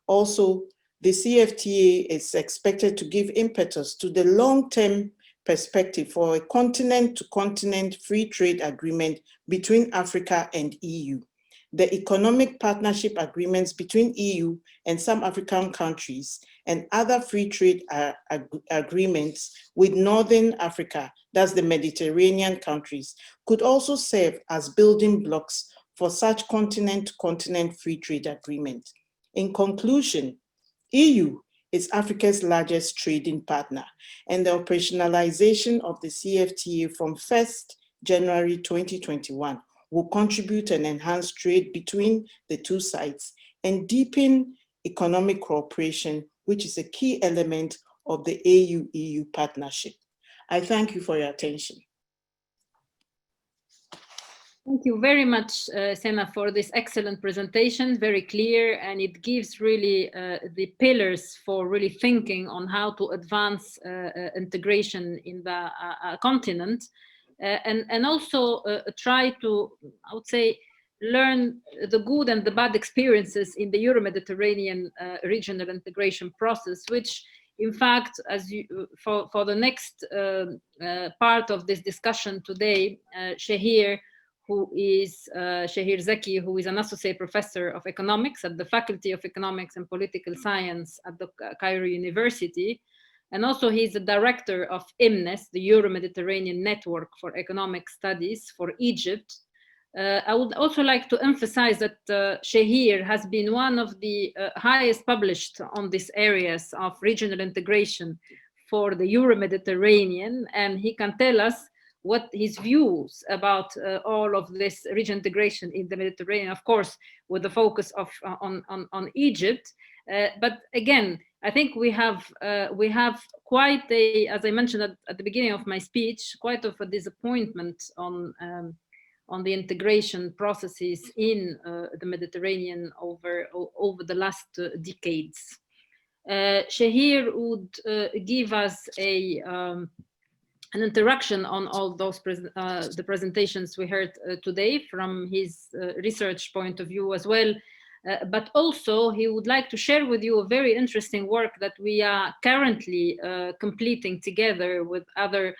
Also, the CFTA is expected to give impetus to the long-term perspective for a continent-to-continent free trade agreement between Africa and EU. The economic partnership agreements between EU and some African countries and other free trade agreements with Northern Africa, that's the Mediterranean countries, could also serve as building blocks for such continent-to-continent free trade agreement. In conclusion, EU is Africa's largest trading partner, and the operationalization of the CFTA from 1st January 2021 will contribute and enhance trade between the two sides and deepen economic cooperation, which is a key element of the AU-EU partnership. I thank you for your attention. Thank you very much, Sena, for this excellent presentation, very clear, and it gives really the pillars for really thinking on how to advance integration in the continent, and also try to, I would say, learn the good and the bad experiences in the Euro-Mediterranean regional integration process, which in fact, as you, for the next part of this discussion today, Chahir, who is Chahir Zaki, who is an associate professor of economics at the Faculty of Economics and Political Science at the Cairo University. And also he's the director of EMNES, the Euro-Mediterranean Network for Economic Studies for Egypt. I would also like to emphasize that Chahir has been one of the highest published on these areas of regional integration for the Euro-Mediterranean, and he can tell us what his views about all of this regional integration in the Mediterranean, of course, with the focus of on Egypt. But again, I think we have quite a, as I mentioned at the beginning of my speech, quite of a disappointment on the integration processes in the Mediterranean over the last decades. Chahir would give us an interaction on all those the presentations we heard today from his research point of view as well. But also he would like to share with you a very interesting work that we are currently completing together with other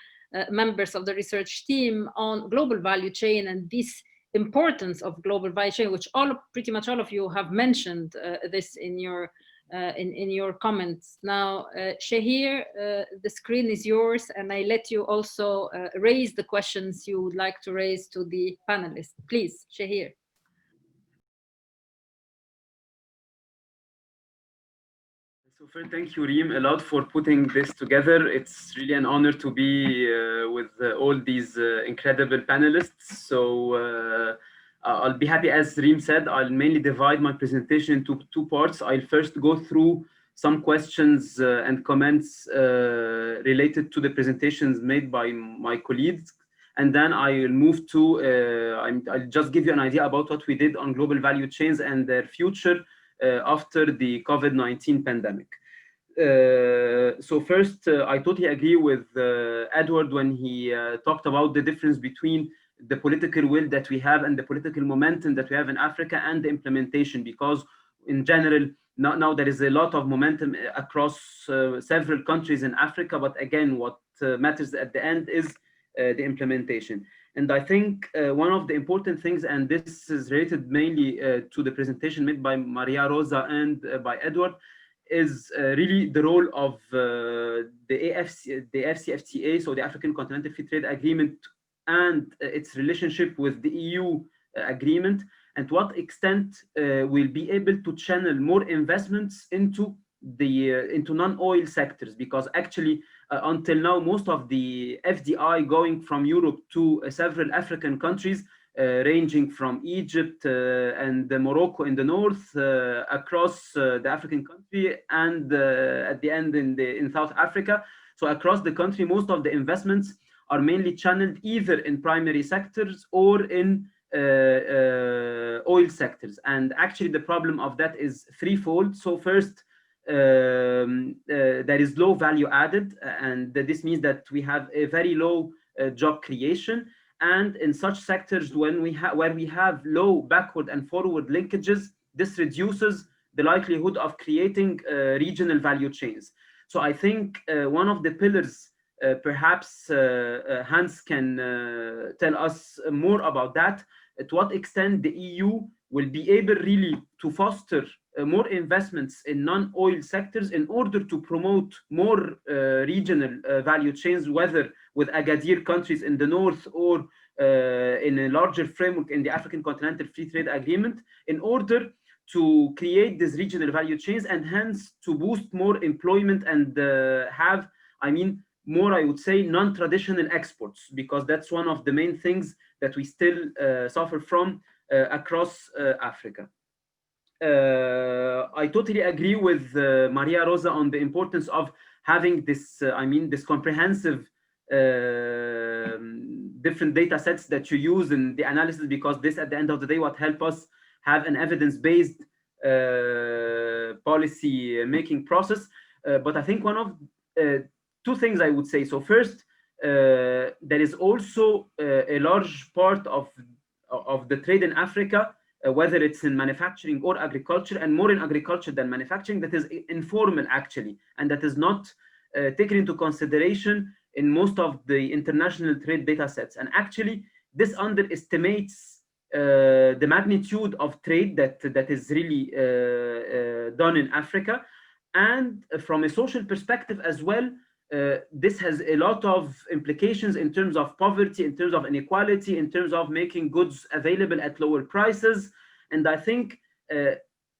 members of the research team on global value chain and this importance of global value chain, which pretty much all of you have mentioned this in your comments. Now, Chahir, the screen is yours, and I let you also raise the questions you would like to raise to the panelists. Please, Chahir. So first, thank you, Reem, a lot for putting this together. It's really an honor to be with all these incredible panelists. So I'll be happy, as Reem said, I'll mainly divide my presentation into two parts. I'll first go through some questions and comments related to the presentations made by my colleagues. And then I'll move to, I'll just give you an idea about what we did on global value chains and their future after the COVID-19 pandemic. So first, I totally agree with Edward when he talked about the difference between the political will that we have and the political momentum that we have in Africa and the implementation, because in general, now there is a lot of momentum across several countries in Africa, but again, what matters at the end is the implementation. And I think one of the important things, and this is related mainly to the presentation made by Mariarosa and by Edward, is really the role of the AfCFTA, so the African Continental Free Trade Agreement, and its relationship with the EU agreement, and to what extent we'll be able to channel more investments into non-oil sectors, because actually until now most of the FDI going from Europe to several African countries, ranging from Egypt and Morocco in the north, across the African country, and at the end in South Africa. So across the country, most of the investments are mainly channeled either in primary sectors or in oil sectors. And actually the problem of that is threefold. So first, there is low value added, and this means that we have a very low job creation. And in such sectors, where we have low backward and forward linkages, this reduces the likelihood of creating regional value chains. So I think one of the pillars, perhaps Hans can tell us more about that, to what extent the EU will be able really to foster more investments in non-oil sectors in order to promote more regional value chains, whether with Agadir countries in the north or in a larger framework in the African Continental Free Trade Agreement, in order to create these regional value chains and hence to boost more employment and have, more, I would say, non-traditional exports, because that's one of the main things that we still suffer from across Africa. I totally agree with Mariarosa on the importance of having this, this comprehensive different data sets that you use in the analysis, because this, at the end of the day, what help us have an evidence-based policy making process. But I think one of two things I would say. So first, there is also a large part of the trade in Africa, whether it's in manufacturing or agriculture, and more in agriculture than manufacturing, that is informal actually, and that is not taken into consideration in most of the international trade data sets. And actually, this underestimates the magnitude of trade that is really done in Africa. And from a social perspective as well, this has a lot of implications in terms of poverty, in terms of inequality, in terms of making goods available at lower prices. And I think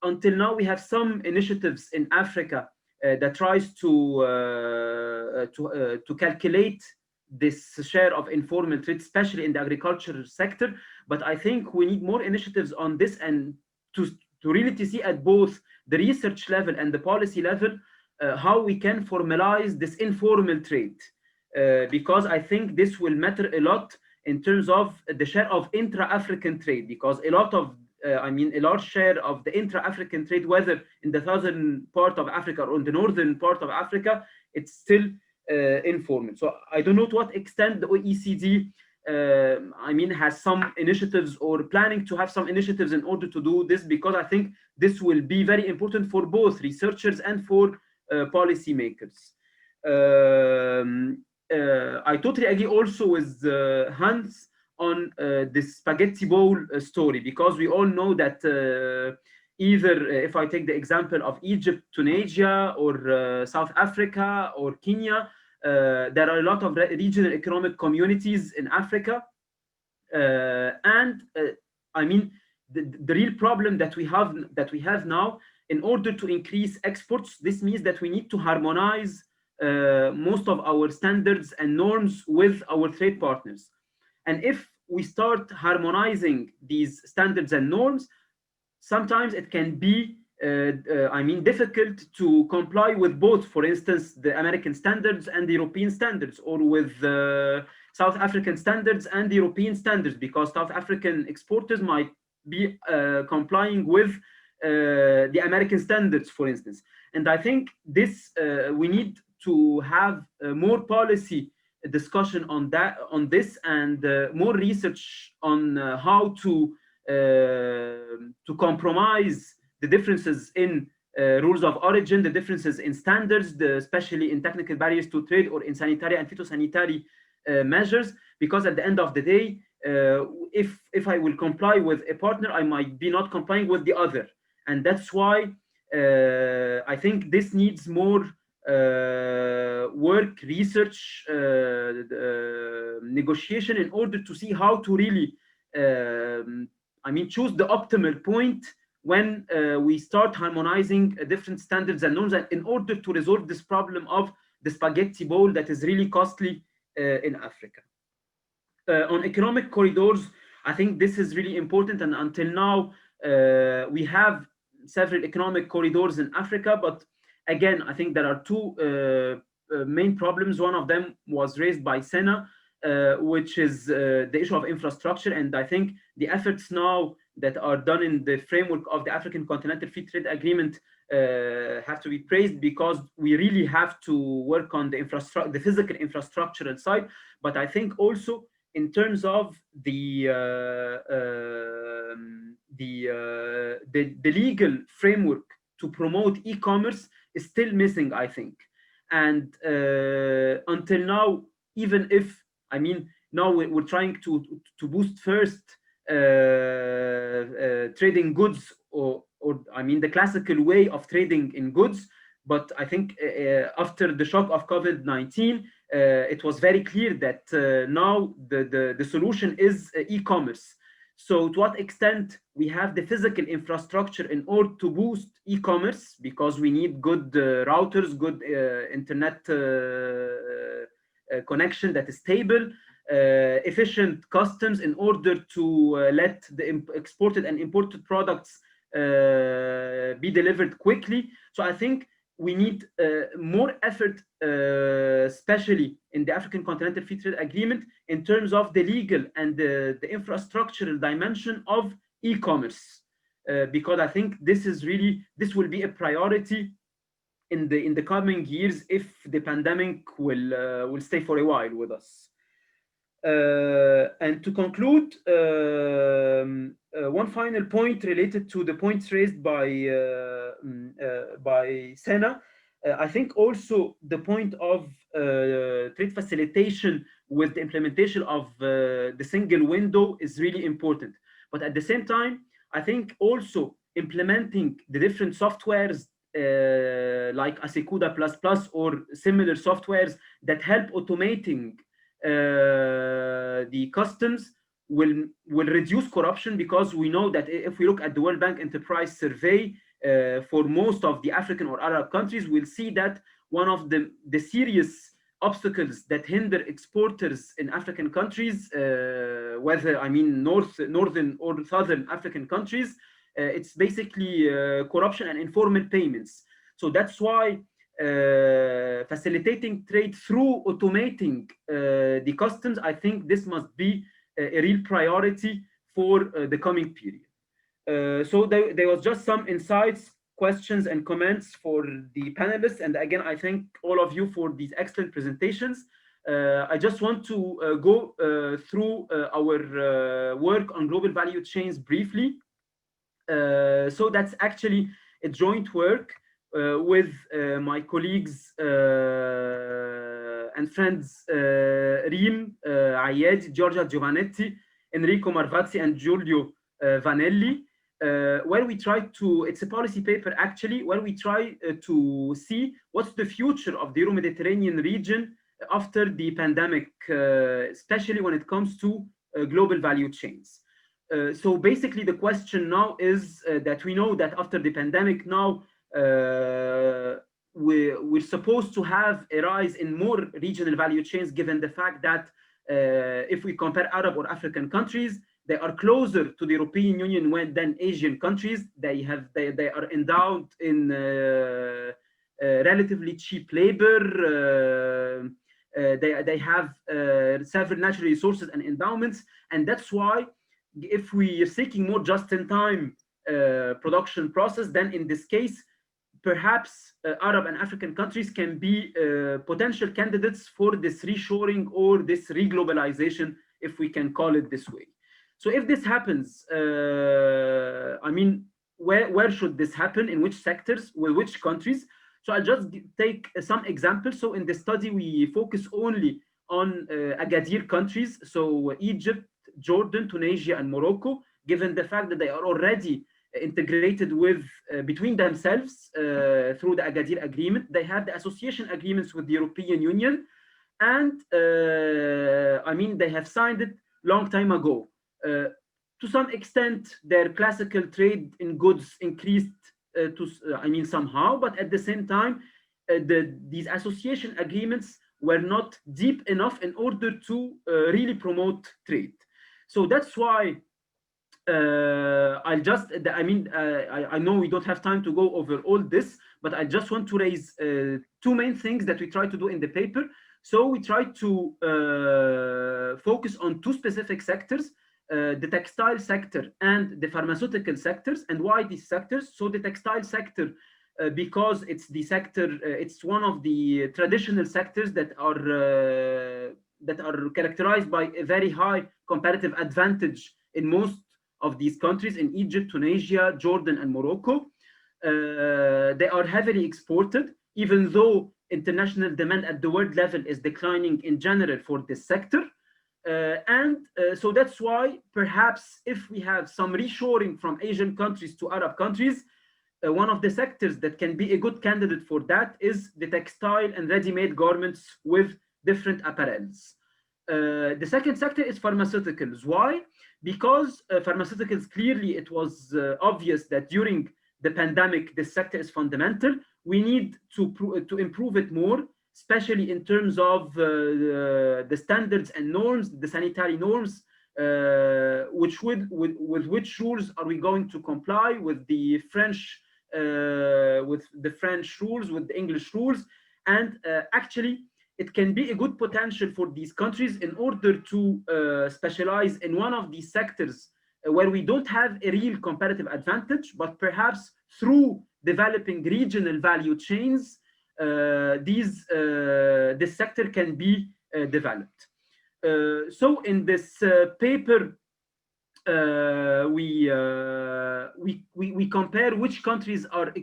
until now we have some initiatives in Africa that tries to calculate this share of informal trade, especially in the agricultural sector. But I think we need more initiatives on this, and to really to see at both the research level and the policy level how we can formalize this informal trade, because I think this will matter a lot in terms of the share of intra-African trade, because a lot of a large share of the intra-African trade, whether in the southern part of Africa or in the northern part of Africa, it's still informal. So I don't know to what extent the OECD has some initiatives or planning to have some initiatives in order to do this, because I think this will be very important for both researchers and for policymakers. I totally agree also with Hans on this spaghetti bowl story, because we all know that either if I take the example of Egypt, Tunisia, or South Africa or Kenya, there are a lot of regional economic communities in Africa, and the real problem that we have now, in order to increase exports, this means that we need to harmonize most of our standards and norms with our trade partners. And if we start harmonizing these standards and norms, sometimes it can be difficult to comply with both, for instance, the American standards and the European standards, or with South African standards and the European standards, because South African exporters might be complying with the American standards, for instance. And I think this we need to have more policy discussion on this, and more research on how to compromise the differences in rules of origin, the differences in standards, especially in technical barriers to trade or in sanitary and phytosanitary measures, because at the end of the day, if I will comply with a partner, I might be not complying with the other. And that's why I think this needs more work, research, negotiation, in order to see how to really choose the optimal point when we start harmonizing different standards and norms, in order to resolve this problem of the spaghetti bowl that is really costly in Africa. On economic corridors, I think this is really important, and until now we have several economic corridors in Africa, but again, I think there are two main problems. One of them was raised by Sena, which is the issue of infrastructure, and I think the efforts now that are done in the framework of the African Continental Free Trade Agreement have to be praised, because we really have to work on the physical infrastructural side. But I think also in terms of the legal framework to promote e-commerce is still missing, I think. And until now, even if now we're trying to boost first trading goods, or the classical way of trading in goods. But I think after the shock of COVID-19, it was very clear that now the solution is e-commerce. So to what extent we have the physical infrastructure in order to boost e-commerce, because we need good routers, good internet connection that is stable, efficient customs, in order to let the exported and imported products be delivered quickly. So I think we need more effort, especially in the African Continental Free Trade Agreement, in terms of the legal and the infrastructural dimension of e-commerce, because I think this will be a priority in the coming years if the pandemic will stay for a while with us. And to conclude, one final point related to the points raised by Sena. I think also the point of trade facilitation with the implementation of the single window is really important. But at the same time, I think also implementing the different softwares like Asekuda++ or similar softwares that help automating the customs will reduce corruption, because we know that if we look at the World Bank Enterprise Survey for most of the African or Arab countries, we'll see that one of the serious obstacles that hinder exporters in African countries, whether northern or southern African countries, it's basically corruption and informal payments. So that's why facilitating trade through automating the customs, I think this must be a real priority for the coming period. So there was just some insights, questions, and comments for the panelists. And again, I thank all of you for these excellent presentations. I just want to go through our work on global value chains briefly. So that's actually a joint work with my colleagues and friends Reem, Ayadi, Giorgia Giovanetti, Enrico Marvazzi, and Giulio Vanelli, where we try to, it's a policy paper actually, where we try to see what's the future of the Euro-Mediterranean region after the pandemic, especially when it comes to global value chains. So basically the question now is that we know that after the pandemic now, we're supposed to have a rise in more regional value chains, given the fact that if we compare Arab or African countries, they are closer to the European Union than Asian countries. They are endowed in relatively cheap labor. They have several natural resources and endowments, and that's why if we are seeking more just-in-time production process, then in this case, perhaps Arab and African countries can be potential candidates for this reshoring or this reglobalization, if we can call it this way. So if this happens, I mean, where should this happen? In which sectors? With which countries? So I'll just take some examples. So in the study, we focus only on Agadir countries, so Egypt, Jordan, Tunisia, and Morocco, given the fact that they are already integrated with between themselves through the Agadir Agreement. They have the association agreements with the European Union, and I mean, they have signed it long time ago. To some extent, their classical trade in goods increased I mean, somehow, but at the same time, these association agreements were not deep enough in order to really promote trade. So that's why I know we don't have time to go over all this, but I just want to raise two main things that we try to do in the paper. So we try to focus on two specific sectors, the textile sector and the pharmaceutical sectors. And why these sectors? So the textile sector, because it's the sector, it's one of the traditional sectors that are characterized by a very high comparative advantage in most of these countries, in Egypt, Tunisia, Jordan, and Morocco. They are heavily exported, even though international demand at the world level is declining in general for this sector. So that's why perhaps if we have some reshoring from Asian countries to Arab countries, one of the sectors that can be a good candidate for that is the textile and ready-made garments with different apparels. The second sector is pharmaceuticals. Why? Because pharmaceuticals, clearly it was obvious that during the pandemic, this sector is fundamental. We need to improve it more, especially in terms of the standards and norms, the sanitary norms with which rules are we going to comply with the French rules, with the English rules, and actually it can be a good potential for these countries in order to specialize in one of these sectors where we don't have a real competitive advantage, but perhaps through developing regional value chains, this sector can be developed. So in this paper, we compare which countries are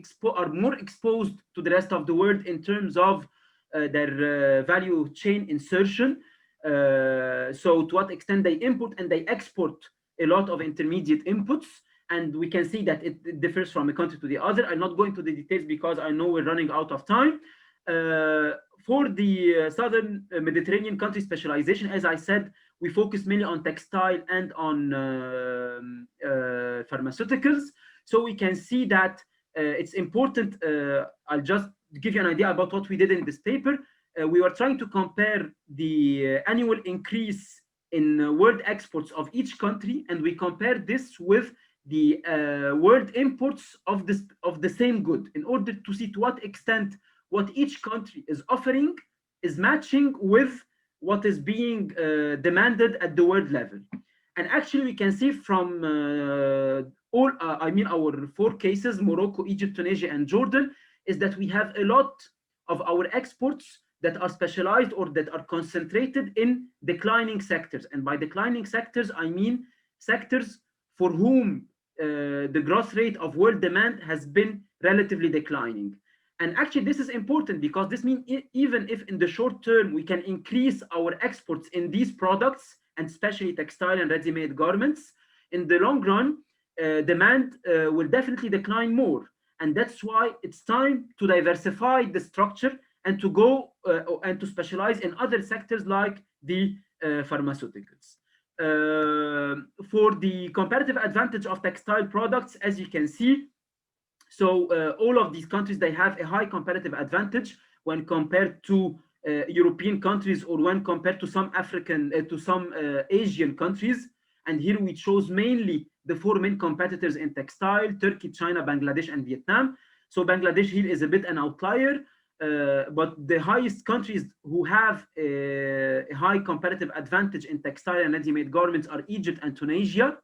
more exposed to the rest of the world in terms of their value chain insertion. So to what extent they import and they export a lot of intermediate inputs. And we can see that it differs from a country to the other. I'm not going to the details because I know we're running out of time. For the Southern Mediterranean country specialization, as I said, we focus mainly on textile and on pharmaceuticals. So we can see that it's important. I'll just give you an idea about what we did in this paper. We were trying to compare the annual increase in world exports of each country, and we compared this with the world imports of the same good in order to see to what extent what each country is offering is matching with what is being demanded at the world level. And actually we can see from our 4 cases, Morocco, Egypt, Tunisia, and Jordan, is that we have a lot of our exports that are specialized or that are concentrated in declining sectors. And by declining sectors, I mean sectors for whom the growth rate of world demand has been relatively declining. And actually this is important because this means even if in the short term we can increase our exports in these products, and especially textile and ready-made garments, in the long run, demand will definitely decline more. And that's why it's time to diversify the structure and to go and to specialize in other sectors like the pharmaceuticals. For the comparative advantage of textile products, as you can see, so all of these countries, they have a high comparative advantage when compared to European countries or when compared to some African, Asian countries. And here we chose mainly the 4 main competitors in textile: Turkey, China, Bangladesh, and Vietnam. So Bangladesh here is a bit an outlier, but the highest countries who have a high comparative advantage in textile and ready-made garments are Egypt and Tunisia.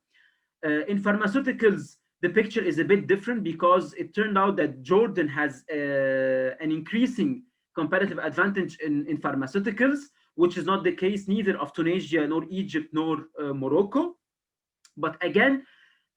In pharmaceuticals, the picture is a bit different because it turned out that Jordan has an increasing comparative advantage in pharmaceuticals, which is not the case neither of Tunisia, nor Egypt, nor Morocco. But again,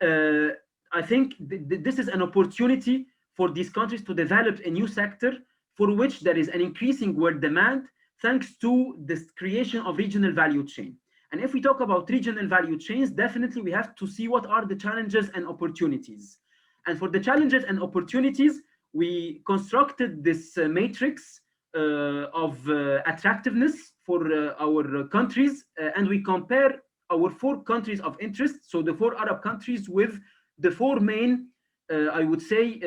I think this is an opportunity for these countries to develop a new sector for which there is an increasing world demand thanks to this creation of regional value chain. And if we talk about regional value chains, definitely we have to see what are the challenges and opportunities. And for the challenges and opportunities, we constructed this matrix of attractiveness for our countries, and we compare our 4 countries of interest, so the 4 Arab countries, with the 4 main, I would say,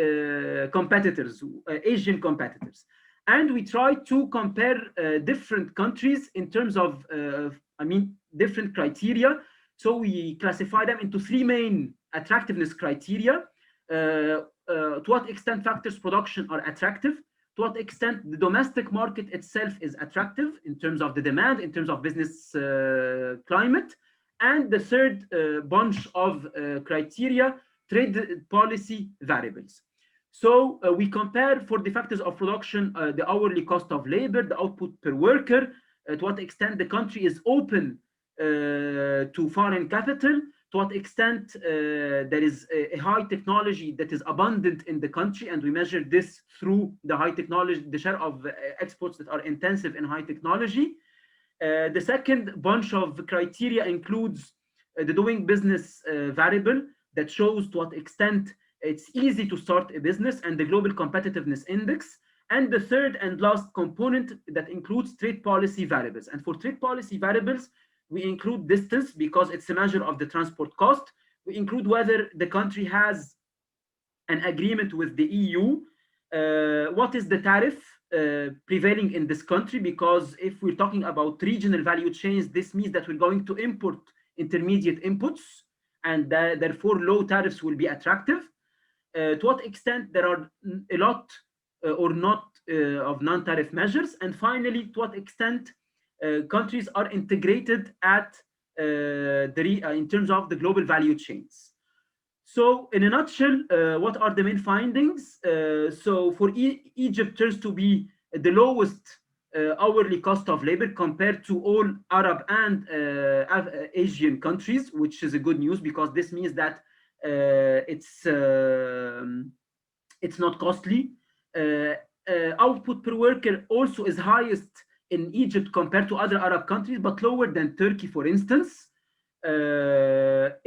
competitors, Asian competitors. And we try to compare different countries in terms of, different criteria. So we classify them into 3 main attractiveness criteria. To what extent factors production are attractive, to what extent the domestic market itself is attractive in terms of the demand, in terms of business climate, and the third bunch of criteria, trade policy variables. So we compare for the factors of production, the hourly cost of labor, the output per worker, to what extent the country is open to foreign capital, to what extent there is a high technology that is abundant in the country, and we measure this through the high technology, the share of exports that are intensive in high technology. The second bunch of criteria includes the doing business variable that shows to what extent it's easy to start a business, and the global competitiveness index. And the third and last component that includes trade policy variables. And for trade policy variables, we include distance because it's a measure of the transport cost. We include whether the country has an agreement with the EU, what is the tariff prevailing in this country, because if we're talking about regional value chains, this means that we're going to import intermediate inputs, and therefore low tariffs will be attractive. To what extent there are a lot or not of non-tariff measures, and finally, to what extent countries are integrated at in terms of the global value chains. So in a nutshell, what are the main findings? So for Egypt turns to be the lowest hourly cost of labor compared to all Arab and Asian countries, which is a good news because this means that it's not costly. Output per worker also is highest in Egypt compared to other Arab countries, but lower than Turkey, for instance.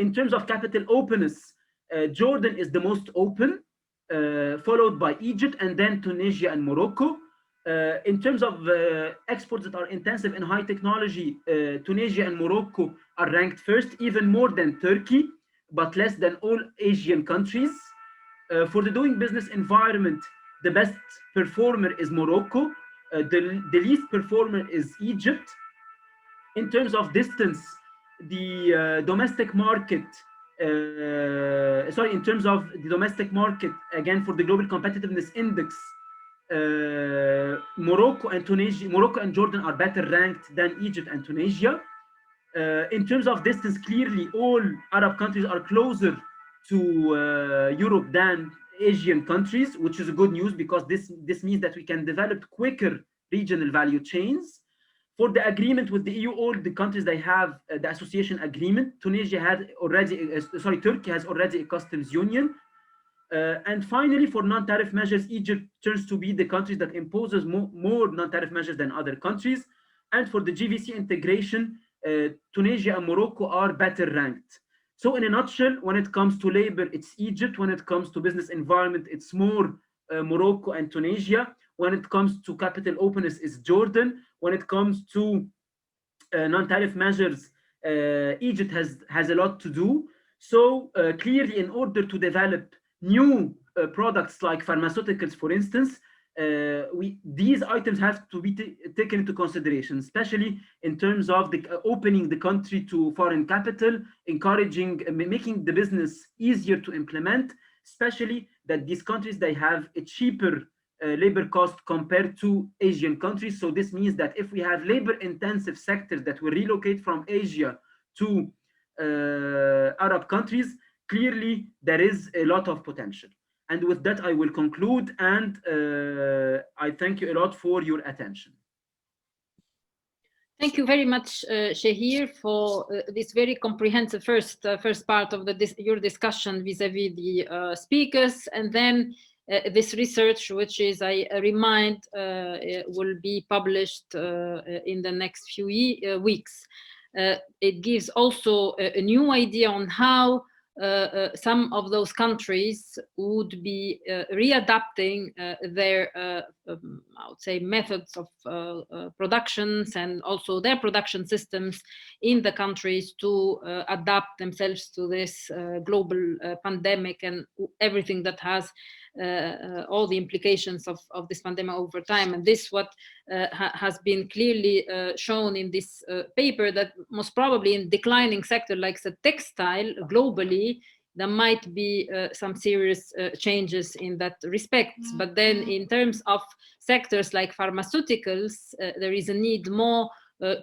In terms of capital openness, Jordan is the most open, followed by Egypt and then Tunisia and Morocco. In terms of exports that are intensive in high technology, Tunisia and Morocco are ranked first, even more than Turkey, but less than all Asian countries. For the doing business environment, the best performer is Morocco. The least performer is Egypt. In terms of distance, the domestic market, in terms of the domestic market, again, for the Global Competitiveness Index, Morocco and Jordan are better ranked than Egypt and Tunisia. In terms of distance, clearly all Arab countries are closer to Europe than Asian countries, which is a good news because this means that we can develop quicker regional value chains. For the agreement with the EU, all the countries they have the association agreement. Tunisia had already, Turkey has already a customs union. And finally, for non-tariff measures, Egypt turns to be the country that imposes more non-tariff measures than other countries. And for the GVC integration, Tunisia and Morocco are better ranked. So in a nutshell, when it comes to labor, it's Egypt. When it comes to business environment, it's more Morocco and Tunisia. When it comes to capital openness, it's Jordan. When it comes to non-tariff measures, Egypt has a lot to do. So clearly, in order to develop new products like pharmaceuticals, for instance, these items have to be taken into consideration, especially in terms of opening the country to foreign capital, encouraging, making the business easier to implement, especially that these countries, they have a cheaper labor cost compared to Asian countries. So this means that if we have labor intensive sectors that will relocate from Asia to Arab countries, clearly there is a lot of potential. And with that, I will conclude, and I thank you a lot for your attention. Thank you very much, Chahir, for this very comprehensive first part of your discussion vis-a-vis the speakers, and then this research, which is, I remind, will be published in the next few weeks. It gives also a new idea on how some of those countries would be readapting their, I would say, methods of productions and also their production systems in the countries to adapt themselves to this global pandemic and everything that has all the implications of this pandemic over time. And this what has been clearly shown in this paper, that most probably in declining sector like the textile globally, there might be some serious changes in that respect. But then in terms of sectors like pharmaceuticals, there is a need more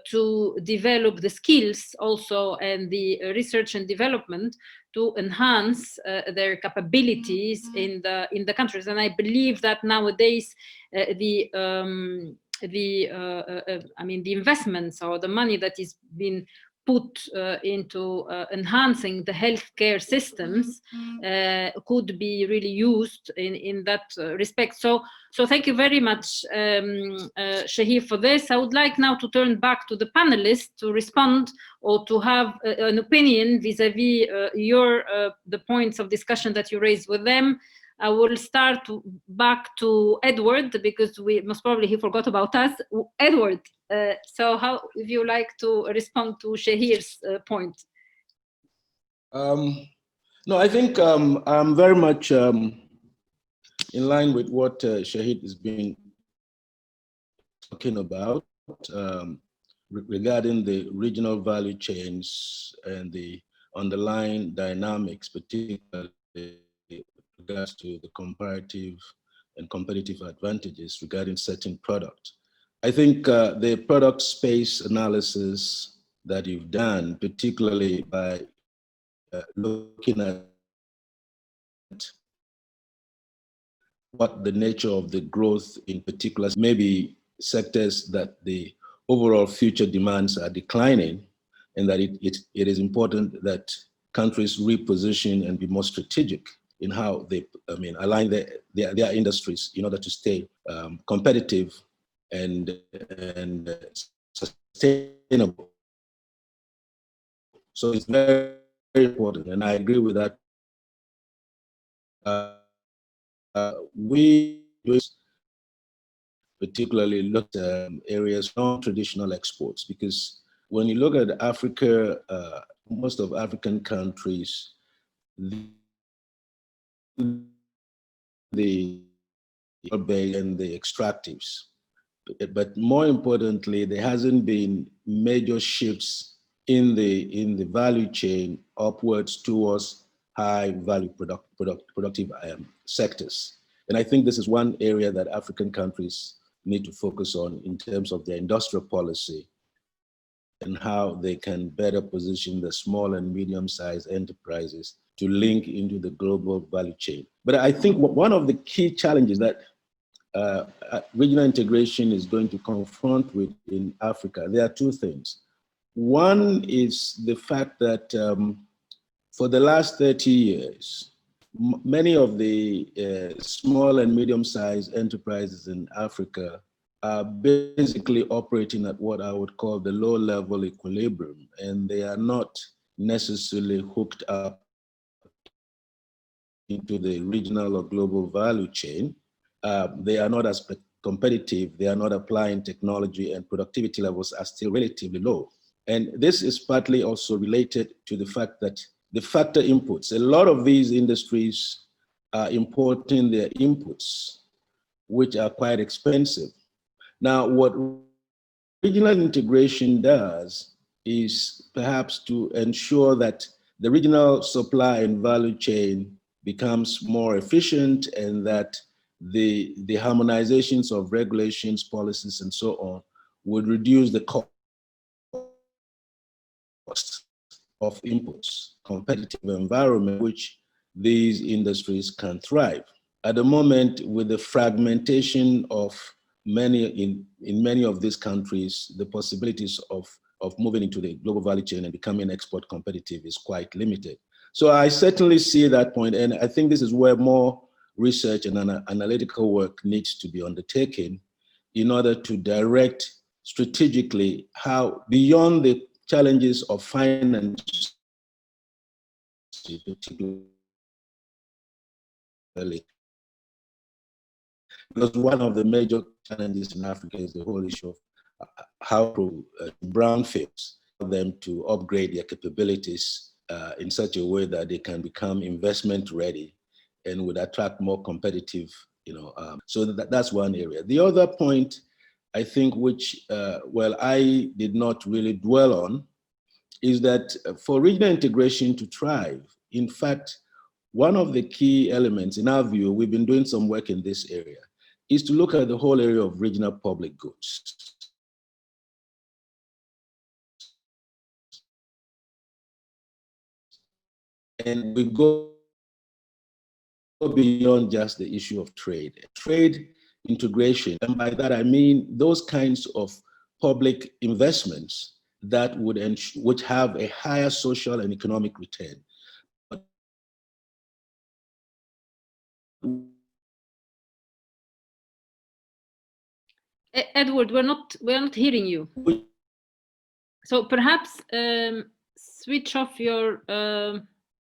to develop the skills also and the research and development to enhance their capabilities in the countries. And I believe that nowadays the investments or the money that is being put into enhancing the healthcare systems could be really used in that respect. So thank you very much, Chahir, for this. I would like now to turn back to the panelists to respond or to have an opinion vis-a-vis the points of discussion that you raised with them. I will start back to Edward, because most probably he forgot about us. Edward, so how would you like to respond to Chahir's point? No, I think I'm very much in line with what Chahir has been talking about. regarding the regional value chains and the underlying dynamics, particularly with regards to the comparative and competitive advantages regarding certain product. I think the product space analysis that you've done, particularly by looking at what the nature of the growth in particular, maybe sectors that the overall future demands are declining, and that it is important that countries reposition and be more strategic in how they, align their industries in order to stay competitive and sustainable. So it's very, very important, and I agree with that. We particularly looked at areas non-traditional exports, because when you look at Africa, most of African countries, the and the extractives. But more importantly, there hasn't been major shifts in the value chain upwards towards high value productive sectors. And I think this is one area that African countries need to focus on in terms of their industrial policy and how they can better position the small and medium-sized enterprises to link into the global value chain. But I think one of the key challenges that regional integration is going to confront with in Africa, there are two things. One is the fact that for the last 30 years, many of the small and medium-sized enterprises in Africa are basically operating at what I would call the low-level equilibrium, and they are not necessarily hooked up into the regional or global value chain. They are not as competitive, they are not applying technology, and productivity levels are still relatively low. And this is partly also related to the fact that the factor inputs, a lot of these industries are importing their inputs, which are quite expensive. Now, what regional integration does is perhaps to ensure that the regional supply and value chain becomes more efficient, and that the harmonizations of regulations, policies, and so on would reduce the cost of inputs, competitive environment which these industries can thrive. At the moment, with the fragmentation of in many of these countries, the possibilities of moving into the global value chain and becoming export competitive is quite limited. So I certainly see that point, and I think this is where more research and analytical work needs to be undertaken in order to direct strategically how, beyond the challenges of finance, particularly, because one of the major challenges in Africa is the whole issue of how to brownfields, them to upgrade their capabilities in such a way that they can become investment ready and would attract more competitive, so that's one area. The other point, I think, which, I did not really dwell on, is that for regional integration to thrive, in fact, one of the key elements, in our view, we've been doing some work in this area, is to look at the whole area of regional public goods. And we go beyond just the issue of trade. Trade integration, and by that I mean those kinds of public investments that would have a higher social and economic return. Edward, we're not hearing you. So perhaps switch off your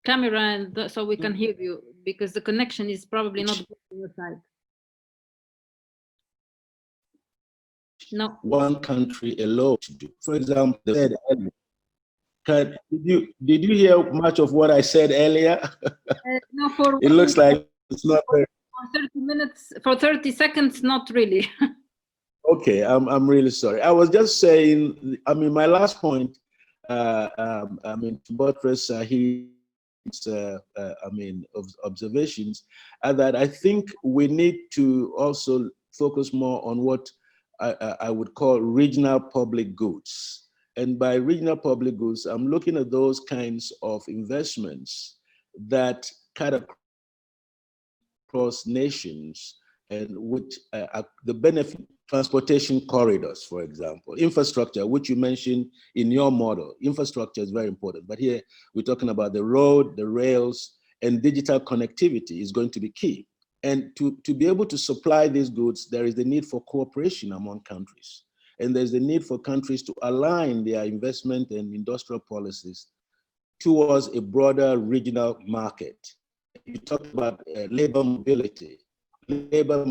camera and so we can hear you, because the connection is probably not good on your side. No. One country alone to do. For example, did you hear much of what I said earlier? No, for it looks like it's not very. For 30 minutes, for 30 seconds, not really. Okay, I'm really sorry. I was just saying, I mean, my last point, I mean, to buttress Chahir's, observations, are that I think we need to also focus more on what I would call regional public goods. And by regional public goods, I'm looking at those kinds of investments that cut across nations and which the benefit, transportation corridors, for example, infrastructure, which you mentioned in your model. Infrastructure is very important, but here we're talking about the road, the rails, and digital connectivity is going to be key. And to be able to supply these goods, there is the need for cooperation among countries. And there's the need for countries to align their investment and industrial policies towards a broader regional market. You talked about labor mobility, labor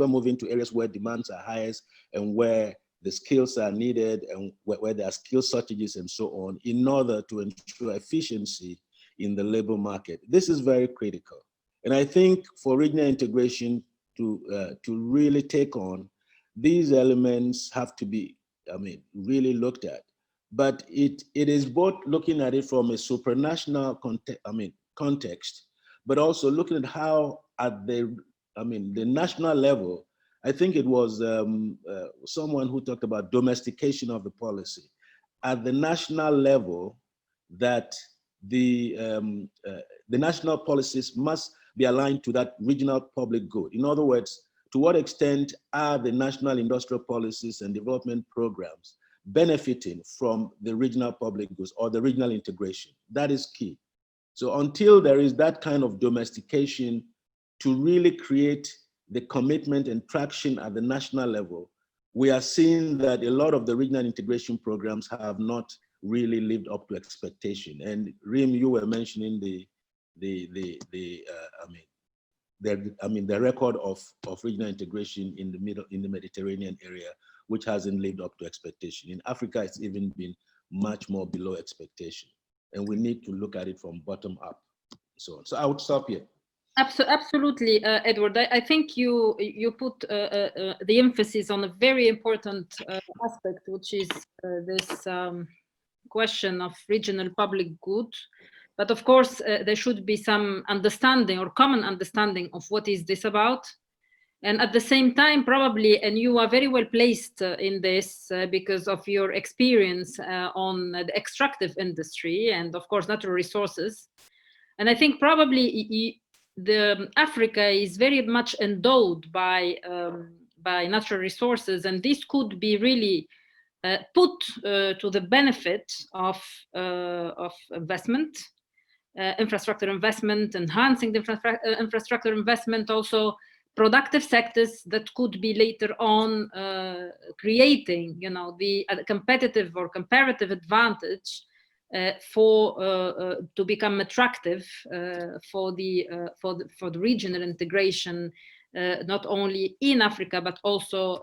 moving to areas where demands are highest and where the skills are needed and where there are skill shortages and so on, in order to ensure efficiency in the labor market. This is very critical. And I think for regional integration to really take on, these elements have to be, really looked at. But it is both looking at it from a supranational context, but also looking at how at the national level. I think it was someone who talked about domestication of the policy. At the national level, that the national policies must be aligned to that regional public good. In other words, to what extent are the national industrial policies and development programs benefiting from the regional public goods or the regional integration? That is key. So until there is that kind of domestication to really create the commitment and traction at the national level, we are seeing that a lot of the regional integration programs have not really lived up to expectation. And Rim, you were mentioning the record of regional integration in the Mediterranean area, which hasn't lived up to expectation. In Africa, it's even been much more below expectation. And we need to look at it from bottom up. So I would stop here. Absolutely, Edward. I think you put the emphasis on a very important aspect, which is this question of regional public good. But of course, there should be some understanding or common understanding of what is this about. And at the same time, probably, and you are very well placed in this because of your experience on the extractive industry and of course, natural resources. And I think probably the Africa is very much endowed by natural resources, and this could be really put to the benefit of investment, infrastructure investment, enhancing the infrastructure investment, also productive sectors that could be later on creating, the competitive or comparative advantage to become attractive for the regional integration, not only in Africa but also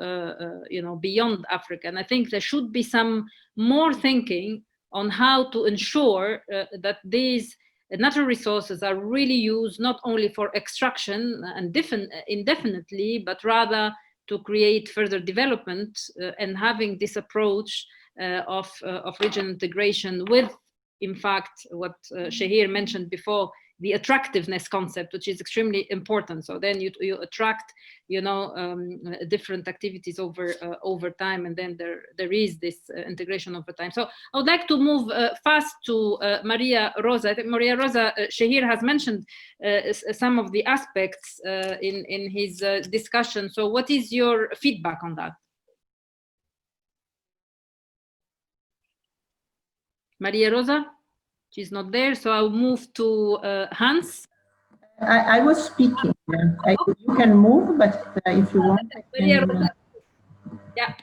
beyond Africa. And I think there should be some more thinking on how to ensure that these natural resources are really used not only for extraction and indefinitely, but rather to create further development and having this approach of regional integration with, in fact, what Chahir mentioned before, the attractiveness concept, which is extremely important. So then you attract, different activities over time, and then there is this integration over time. So I would like to move fast to Mariarosa. I think Mariarosa, Chahir has mentioned some of the aspects in his discussion. So what is your feedback on that? Mariarosa? She's not there, so I'll move to Hans. I was speaking. You can move, but if you want, I can... Yeah,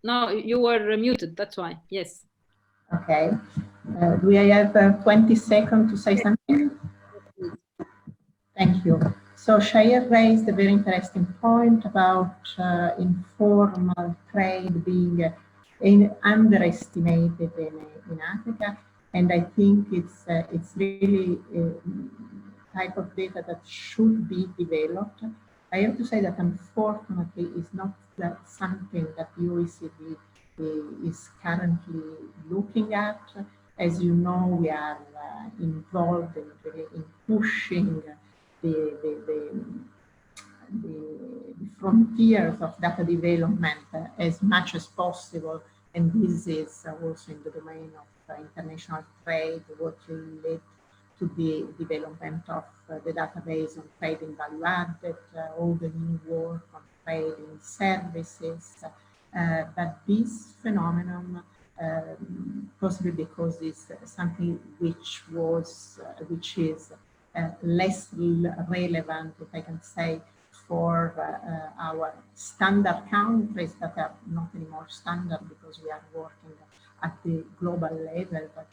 no, you were muted, that's why, yes. Okay. Do I have 20 seconds to say something? Thank you. So Chahir raised a very interesting point about informal trade being underestimated in Africa. And I think it's really a type of data that should be developed. I have to say that unfortunately it's not something that the OECD is currently looking at. As you know, we are involved in pushing the frontiers of data development as much as possible, and this is also in the domain of international trade, what will lead to the development of the database on trading value added, all the new work on trading services. But this phenomenon, possibly because it's something which is less relevant, if I can say, for our standard countries that are not anymore standard because we are working at the global level, but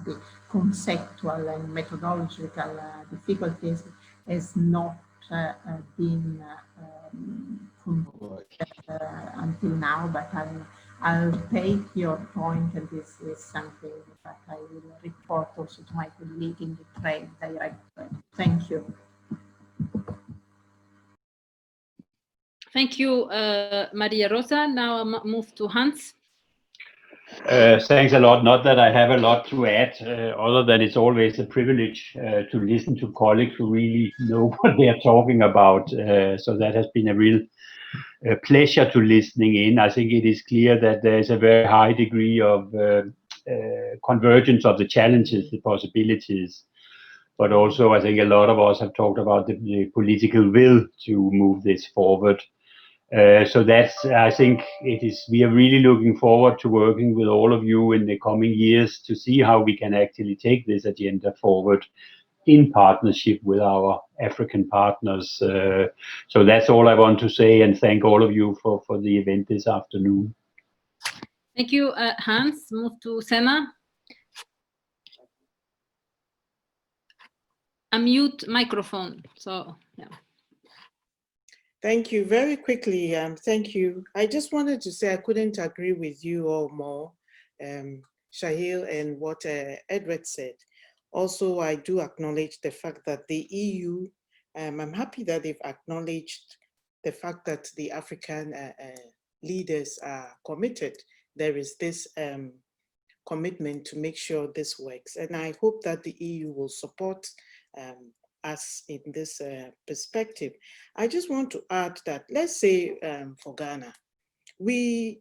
the conceptual and methodological difficulties has not been until now, but I'll take your point, and this is something that I will report also to my colleague in the Trade Directorate. Thank you. Thank you, Mariarosa. Now I'll move to Hans. Thanks a lot. Not that I have a lot to add, other than it's always a privilege to listen to colleagues who really know what they are talking about. So that has been a real pleasure to listening in. I think it is clear that there is a very high degree of convergence of the challenges, the possibilities. But also, I think a lot of us have talked about the political will to move this forward. So that's, I think we are really looking forward to working with all of you in the coming years to see how we can actually take this agenda forward in partnership with our African partners. So that's all I want to say, and thank all of you for the event this afternoon. Thank you, Hans. Move to Sena. Unmute microphone. So, yeah. Thank you. Very quickly, thank you. I just wanted to say I couldn't agree with you all more, Chahir, and what Edward said. Also, I do acknowledge the fact that the EU, I'm happy that they've acknowledged the fact that the African leaders are committed. There is this commitment to make sure this works. And I hope that the EU will support us in this perspective. I just want to add that, let's say for Ghana, we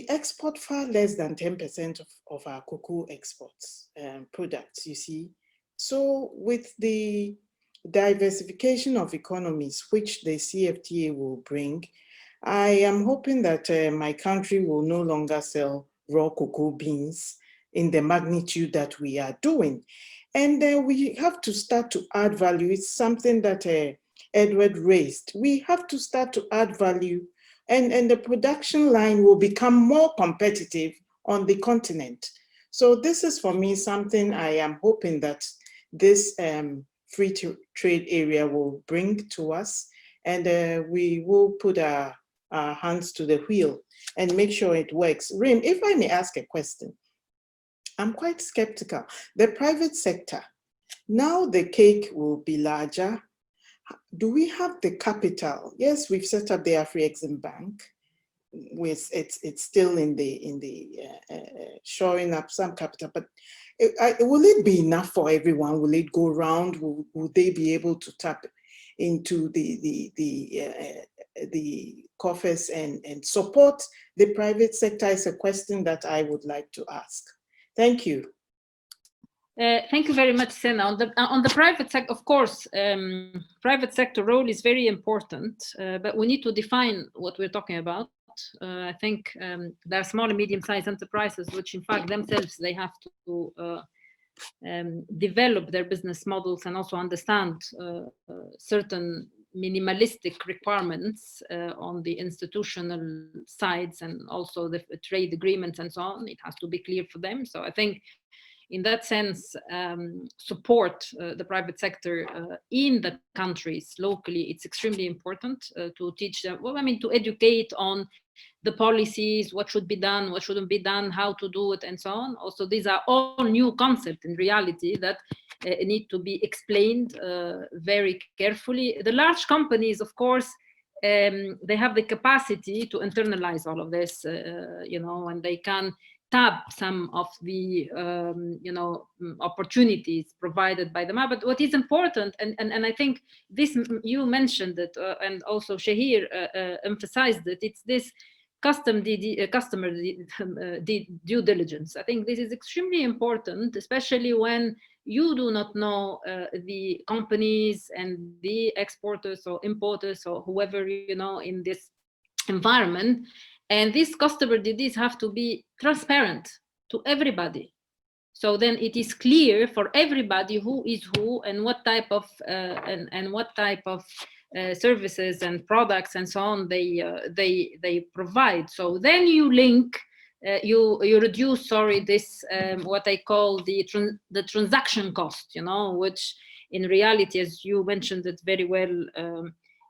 export far less than 10% of our cocoa exports products, you see. So with the diversification of economies, which the CFTA will bring, I am hoping that my country will no longer sell raw cocoa beans in the magnitude that we are doing. And we have to start to add value. It's something that Edward raised. We have to start to add value, and the production line will become more competitive on the continent. So this is, for me, something I am hoping that this free trade area will bring to us, and we will put our hands to the wheel and make sure it works. Rim, if I may ask a question, I'm quite skeptical. The private sector, now the cake will be larger. Do we have the capital? Yes, we've set up the Afri-Exim Bank. It's still in the shoring up some capital, but will it be enough for everyone? Will it go round? Will they be able to tap into the coffers and support the private sector? Is a question that I would like to ask. Thank you. Thank you very much, Sena. On the private sector, of course, private sector role is very important, but we need to define what we're talking about. I think there are small and medium-sized enterprises, which in fact themselves, they have to develop their business models and also understand certain minimalistic requirements on the institutional sides and also the trade agreements and so on. It has to be clear for them. So I think in that sense, support the private sector in the countries locally, it's extremely important to teach them, well, I mean, to educate on the policies, what should be done, what shouldn't be done, how to do it, and so on. Also, these are all new concepts in reality that need to be explained very carefully. The large companies, of course, they have the capacity to internalize all of this, and they can tap some of the opportunities provided by the MAP. But what is important, and I think this, you mentioned it, and also Chahir emphasized it, it's this customer due diligence. I think this is extremely important, especially when you do not know the companies and the exporters or importers or whoever, in this environment. And these customer DDs have to be transparent to everybody. So then it is clear for everybody who is who and what type of services and products and so on they provide. So then you link, you reduce, this what I call the transaction cost, which in reality, as you mentioned it very well,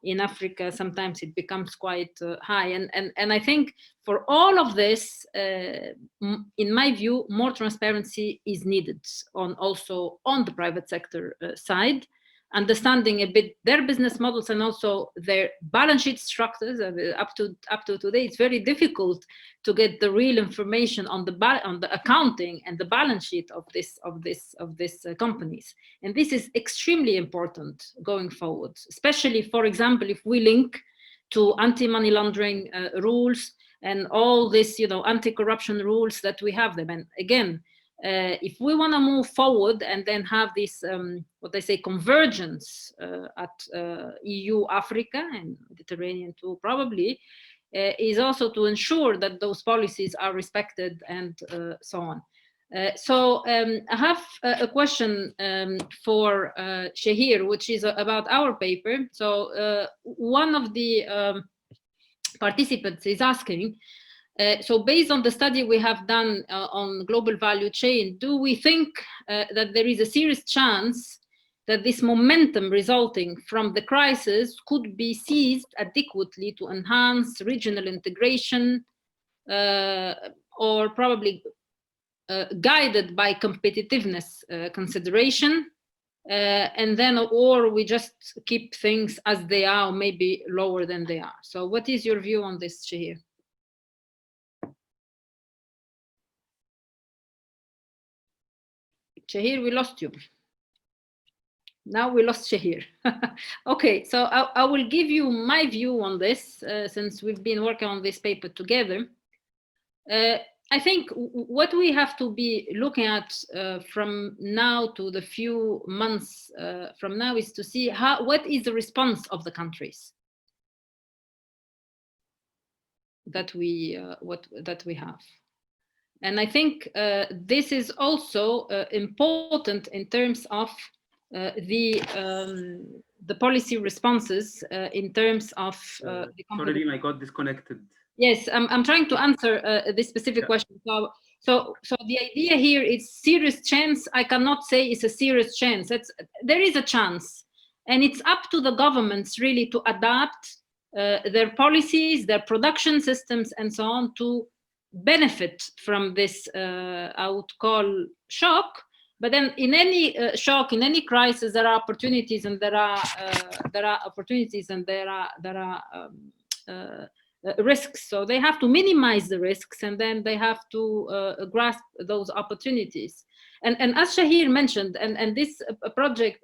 in Africa, sometimes it becomes quite high. And I think for all of this, in my view, more transparency is needed also on the private sector side, understanding a bit their business models and also their balance sheet structures. Up to today, it's very difficult to get the real information on the accounting and the balance sheet of these companies. And this is extremely important going forward, especially, for example, if we link to anti-money laundering rules and all this, anti-corruption rules that we have them. And again, if we want to move forward and then have this, what they say, convergence at EU, Africa, and Mediterranean too, probably, is also to ensure that those policies are respected and so on. So I have a question for Chahir, which is about our paper. So one of the participants is asking, so based on the study we have done on global value chain, do we think that there is a serious chance that this momentum resulting from the crisis could be seized adequately to enhance regional integration, or probably guided by competitiveness consideration, and then, or we just keep things as they are, or maybe lower than they are? So what is your view on this, Chahir? Chahir, we lost you. Now we lost Chahir. Okay, so I will give you my view on this, since we've been working on this paper together. I think what we have to be looking at from now to the few months from now is to see what is the response of the countries that we have. And I think this is also important in terms of the policy responses in terms of the company. Sorry, I got disconnected. Yes, I'm trying to answer this specific question. So the idea here is serious chance. I cannot say it's a serious chance. There is a chance, and it's up to the governments really to adapt their policies, their production systems, and so on to benefit from this, I would call, shock. But then in any shock, in any crisis, there are opportunities, and there are opportunities, and there are risks. So they have to minimize the risks, and then they have to grasp those opportunities. And as Chahir mentioned, and this project,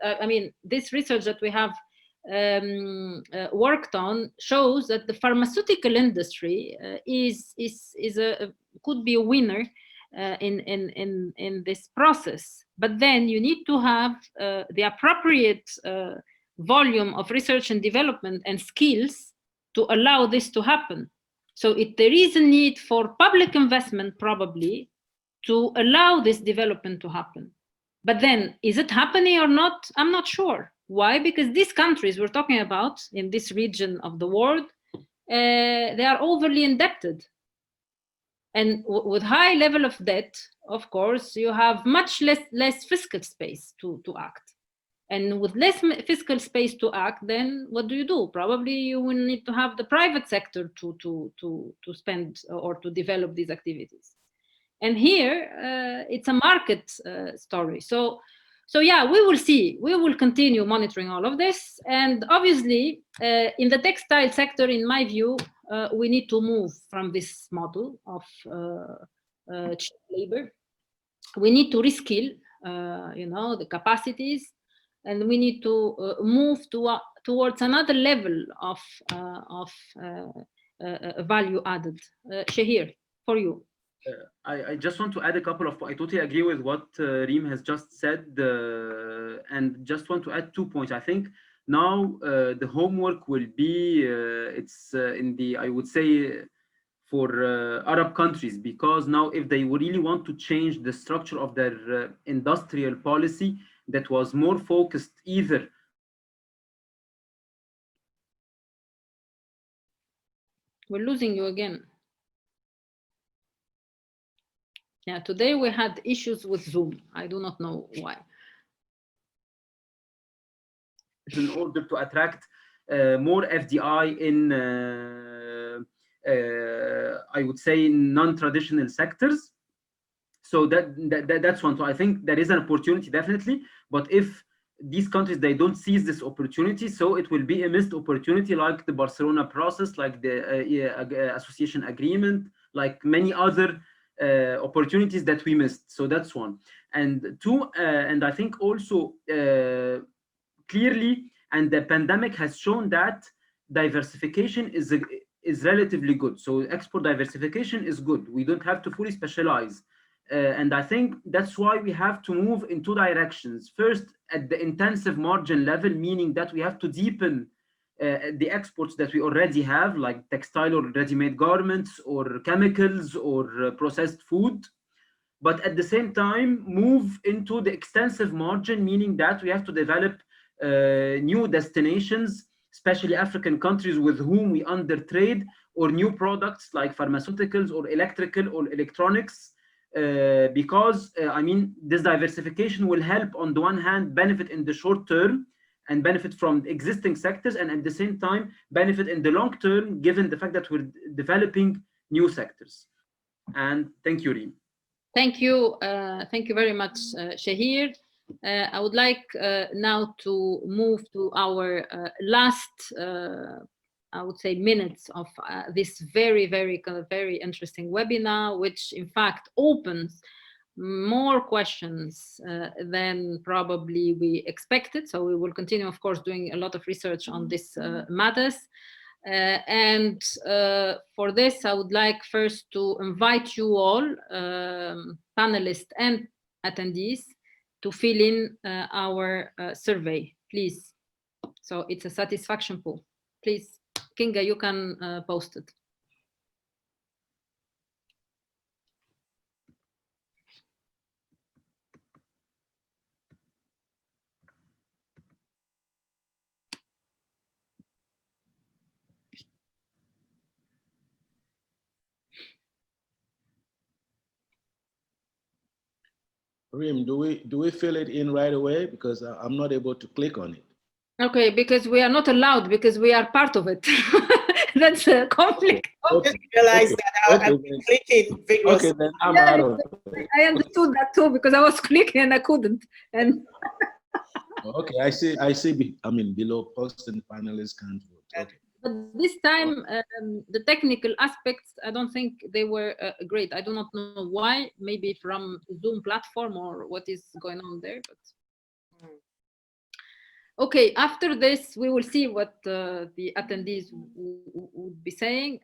this research that we have worked on shows that the pharmaceutical industry could be a winner in this process. But then you need to have the appropriate volume of research and development and skills to allow this to happen. So there is a need for public investment probably to allow this development to happen. But then, is it happening or not? I'm not sure. Why? Because these countries we're talking about in this region of the world, they are overly indebted. And with high level of debt, of course, you have much less fiscal space to act. And with less fiscal space to act, then what do? Probably you will need to have the private sector to spend or to develop these activities. And here it's a market story. So yeah, we will see. We will continue monitoring all of this. And obviously, in the textile sector, in my view, we need to move from this model of cheap labor. We need to reskill, the capacities, and we need to move towards another level of value added. Chahir, for you. I just want to add a couple of. I totally agree with what Reem has just said, and just want to add 2 points. I think now the homework will be it's in the, I would say, for Arab countries, because now if they really want to change the structure of their industrial policy that was more focused either. We're losing you again. Yeah, today we had issues with Zoom. I do not know why. In order to attract more FDI in, I would say, non-traditional sectors. So that's one. So I think there is an opportunity, definitely. But if these countries, they don't seize this opportunity, so it will be a missed opportunity, like the Barcelona process, like the association agreement, like many other opportunities that we missed. So that's one. And two, and I think also clearly, and the pandemic has shown that diversification is relatively good. So export diversification is good. We don't have to fully specialize. And I think that's why we have to move in 2 directions. First, at the intensive margin level, meaning that we have to deepen the exports that we already have, like textile or ready-made garments or chemicals or processed food. But at the same time, move into the extensive margin, meaning that we have to develop new destinations, especially African countries with whom we undertrade, or new products like pharmaceuticals or electrical or electronics. Because I mean, this diversification will help, on the one hand, benefit in the short term and benefit from existing sectors, and at the same time benefit in the long term, given the fact that we're developing new sectors. And thank you, Reem. Thank you very much, Chahir. I would like now to move to our last I would say minutes of this very interesting webinar, which in fact opens more questions than probably we expected. So we will continue, of course, doing a lot of research on this matters. And for this, I would like first to invite you all, panelists and attendees, to fill in our survey, please. So it's a satisfaction poll. Please, Kinga, you can post it. Reem, do we fill it in right away? Because I'm not able to click on it. Okay, because we are not allowed, because we are part of it. That's a conflict. Okay. I just realized that I'm clicking vigorously. Okay, then I'm out of it. I understood that too, because I was clicking and I couldn't. And okay, I see. I mean, below post and panelists can't vote. Okay. But this time, the technical aspects, I don't think they were great. I do not know why. Maybe from Zoom platform or what is going on there. But okay, after this, we will see what the attendees would be saying.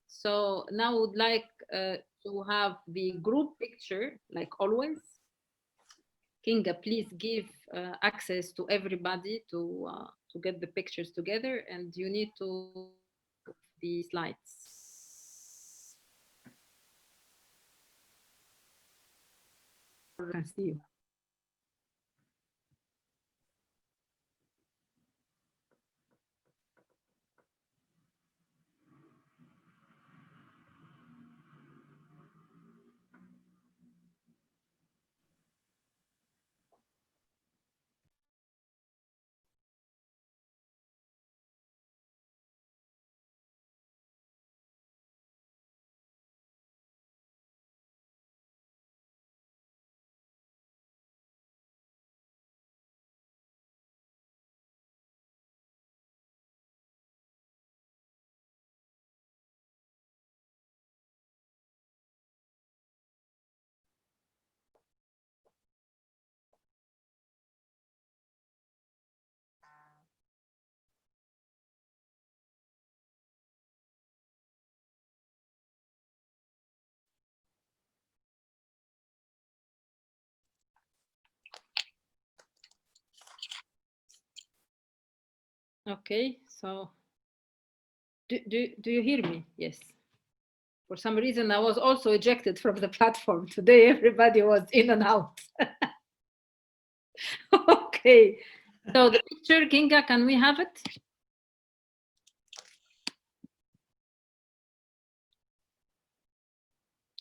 So now I would like to have the group picture, like always. Kinga, please give access to everybody to get the pictures together, and you need to the slides. I can see you. Okay, so do you hear me? Yes. For some reason, I was also ejected from the platform today. Everybody was in and out. Okay, so the picture, Kinga, can we have it?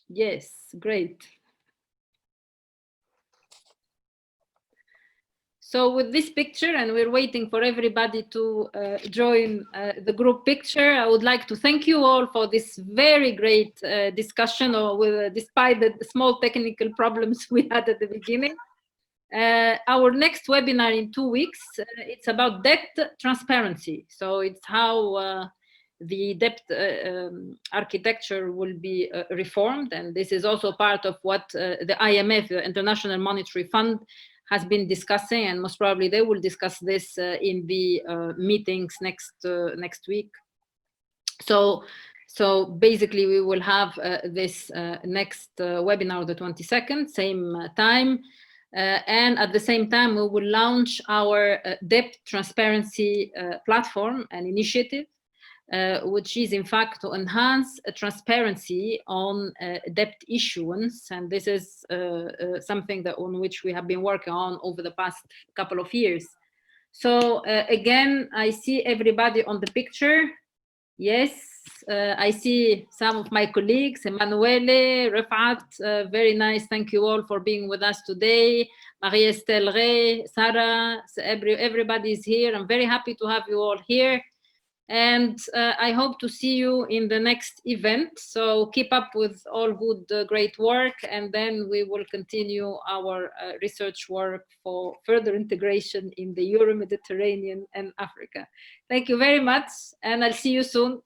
Yes, great. So with this picture, and we're waiting for everybody to join the group picture, I would like to thank you all for this very great discussion, despite the small technical problems we had at the beginning. Our next webinar in 2 weeks, it's about debt transparency. So it's how the debt architecture will be reformed. And this is also part of what the IMF, the International Monetary Fund, has been discussing, and most probably they will discuss this in the meetings next week. So basically we will have this next webinar the 22nd, same time. And at the same time, we will launch our debt transparency platform and initiative, which is in fact to enhance transparency on debt issuance. And this is something on which we have been working on over the past couple of years. So again, I see everybody on the picture. Yes, I see some of my colleagues, Emanuele, Refat, very nice. Thank you all for being with us today. Marie-Estelle Rey, Sarah, everybody is here. I'm very happy to have you all here. And I hope to see you in the next event. So keep up with all good, great work. And then we will continue our research work for further integration in the Euro-Mediterranean and Africa. Thank you very much. And I'll see you soon.